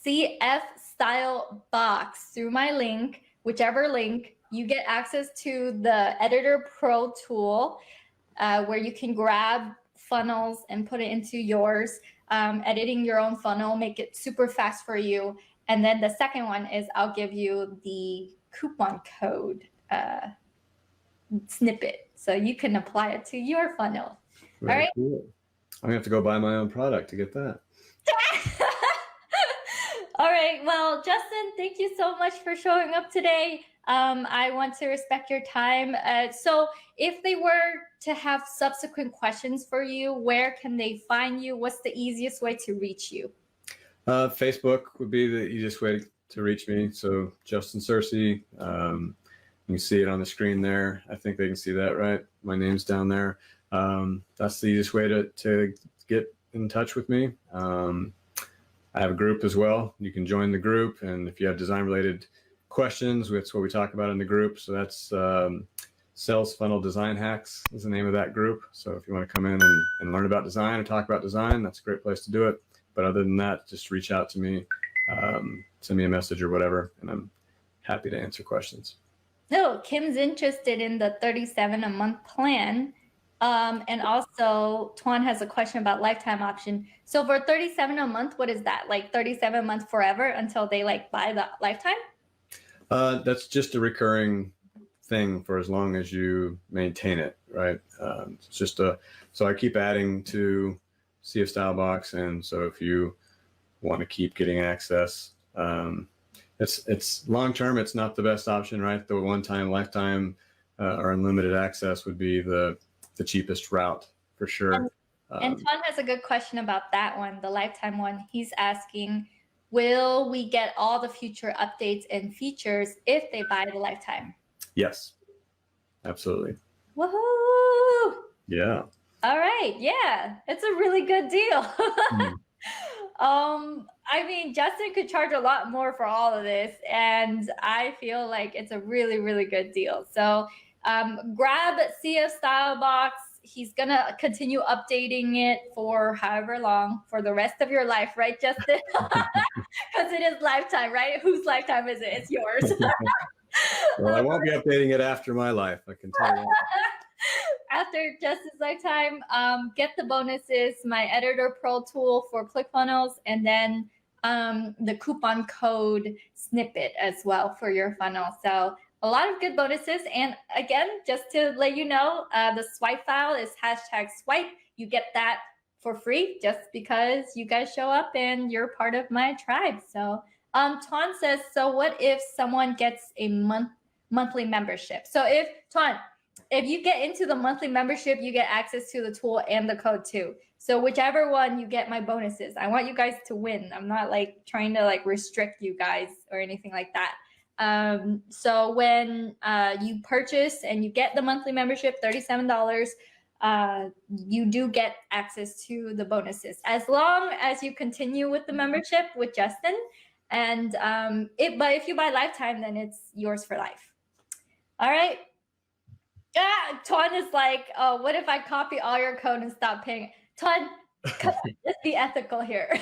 CFStyleBox through my link, whichever link, you get access to the Editor Pro tool where you can grab funnels and put it into yours, editing your own funnel, make it super fast for you. And then the second one is I'll give you the coupon code snippet so you can apply it to your funnel. Very all right. Cool. I'm gonna have to go buy my own product to get that. All right. Well, Justin, thank you so much for showing up today. I want to respect your time. So if they were to have subsequent questions for you, where can they find you? What's the easiest way to reach you? Facebook would be the easiest way to reach me. So Justin Cersey, you can see it on the screen there. I think they can see that, right? My name's down there. That's the easiest way to get in touch with me. I have a group as well. You can join the group, and if you have design related questions, that's what we talk about in the group. So that's Sales Funnel Design Hacks is the name of that group. So if you want to come in and learn about design or talk about design, that's a great place to do it. But other than that, just reach out to me, send me a message or whatever, and I'm happy to answer questions. No, Kim's interested in the 37 a month plan. And also Tuan has a question about lifetime option. So for 37 a month, what is that? Like 37 months forever until they like buy the lifetime? That's just a recurring thing for as long as you maintain it, right? It's just so I keep adding to CFStyleBox, and so if you want to keep getting access, it's long term. It's not the best option, right? The one-time lifetime or unlimited access would be the cheapest route for sure. And Tuan has a good question about that one, the lifetime one. He's asking, will we get all the future updates and features if they buy the lifetime? Yes, absolutely. Woohoo! Yeah. All right. Yeah, it's a really good deal. I mean, Justin could charge a lot more for all of this, and I feel like it's a really, really good deal. So grab CFStyleBox. He's gonna continue updating it for however long, for the rest of your life, right, Justin? Because it is lifetime, right? Whose lifetime is it? It's yours. Well, I won't be updating it after my life, I can tell you. After Justin's lifetime, get the bonuses, my Editor Pro tool for ClickFunnels, and then the coupon code snippet as well for your funnel. So a lot of good bonuses. And again, just to let you know, the swipe file is #swipe. You get that for free just because you guys show up and you're part of my tribe. So Ton says, so what if someone gets a monthly membership? So if you get into the monthly membership, you get access to the tool and the code too. So whichever one, you get my bonuses. I want you guys to win. I'm not like trying to like restrict you guys or anything like that. So when you purchase and you get the monthly membership, $37, you do get access to the bonuses as long as you continue with the membership with Justin. And but if you buy lifetime, then it's yours for life. All right. Tuan is like, oh, what if I copy all your code and stop paying? Tuan, let's be ethical here.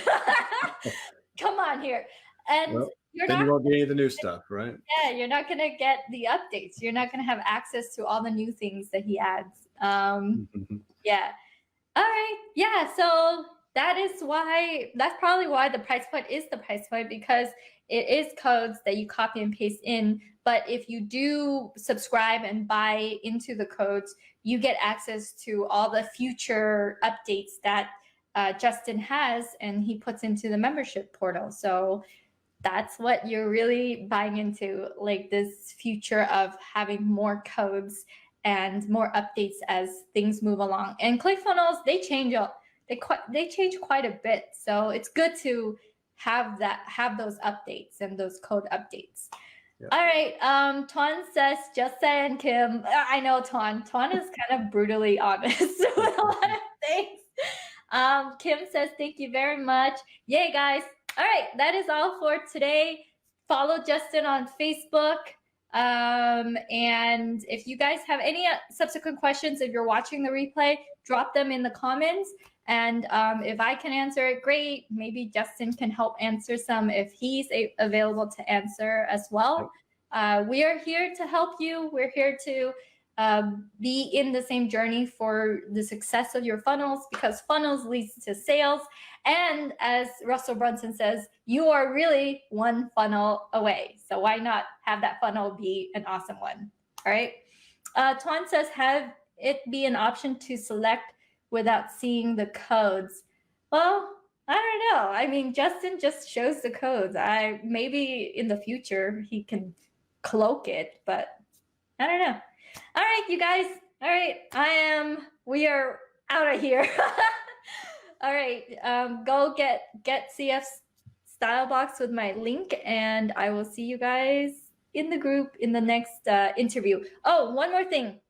Come on here. And well, then you won't get any of the new stuff, right? Yeah, you're not going to get the updates. You're not going to have access to all the new things that he adds. Yeah. All right. Yeah. So that's probably why the price point is the price point, because it is codes that you copy and paste in. But if you do subscribe and buy into the codes, you get access to all the future updates that Justin has and he puts into the membership portal. So that's what you're really buying into, like this future of having more codes and more updates as things move along. And ClickFunnels, they change quite a bit. So it's good to have those updates and those code updates. Yep. All right. Tuan says, just saying, Kim. I know Tuan. Tuan is kind of brutally honest with a lot of things. Kim says, thank you very much. Yay, guys. All right. That is all for today. Follow Justin on Facebook. And if you guys have any subsequent questions, if you're watching the replay, drop them in the comments. And if I can answer it, great. Maybe Justin can help answer some if he's available to answer as well. We are here to help you. We're here to be in the same journey for the success of your funnels, because funnels leads to sales. And as Russell Brunson says, you are really one funnel away. So why not have that funnel be an awesome one? All right. Tuan says, have it be an option to select without seeing the codes. Well, I don't know. I mean, Justin just shows the codes. Maybe in the future he can cloak it, but I don't know. All right, you guys. All right, we are out of here. All right, go get CFStyleBox with my link, and I will see you guys in the group in the next interview. Oh, one more thing.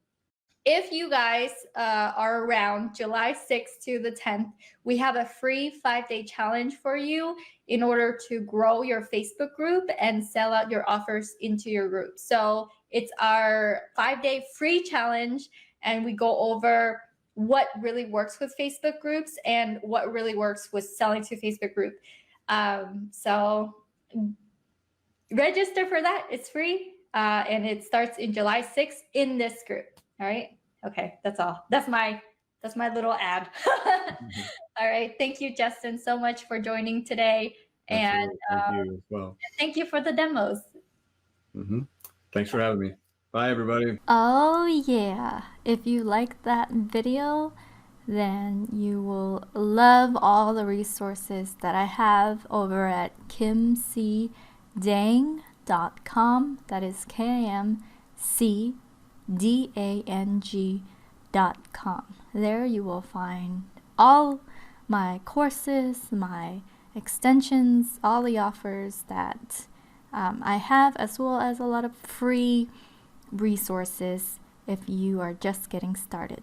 If you guys are around July 6th to the 10th, we have a free 5-day challenge for you in order to grow your Facebook group and sell out your offers into your group. So it's our 5-day free challenge, and we go over what really works with Facebook groups and what really works with selling to Facebook group. So register for that. It's free, and it starts in July 6th in this group. All right. Okay. That's all. That's my little ad. All right. Thank you, Justin, so much for joining today. And thank you as well. Thank you for the demos. Thanks for having me. Bye, everybody. Oh, yeah. If you like that video, then you will love all the resources that I have over at kimcdang.com. That is KIMCDANG.com. There you will find all my courses, my extensions, all the offers that I have, as well as a lot of free resources if you are just getting started.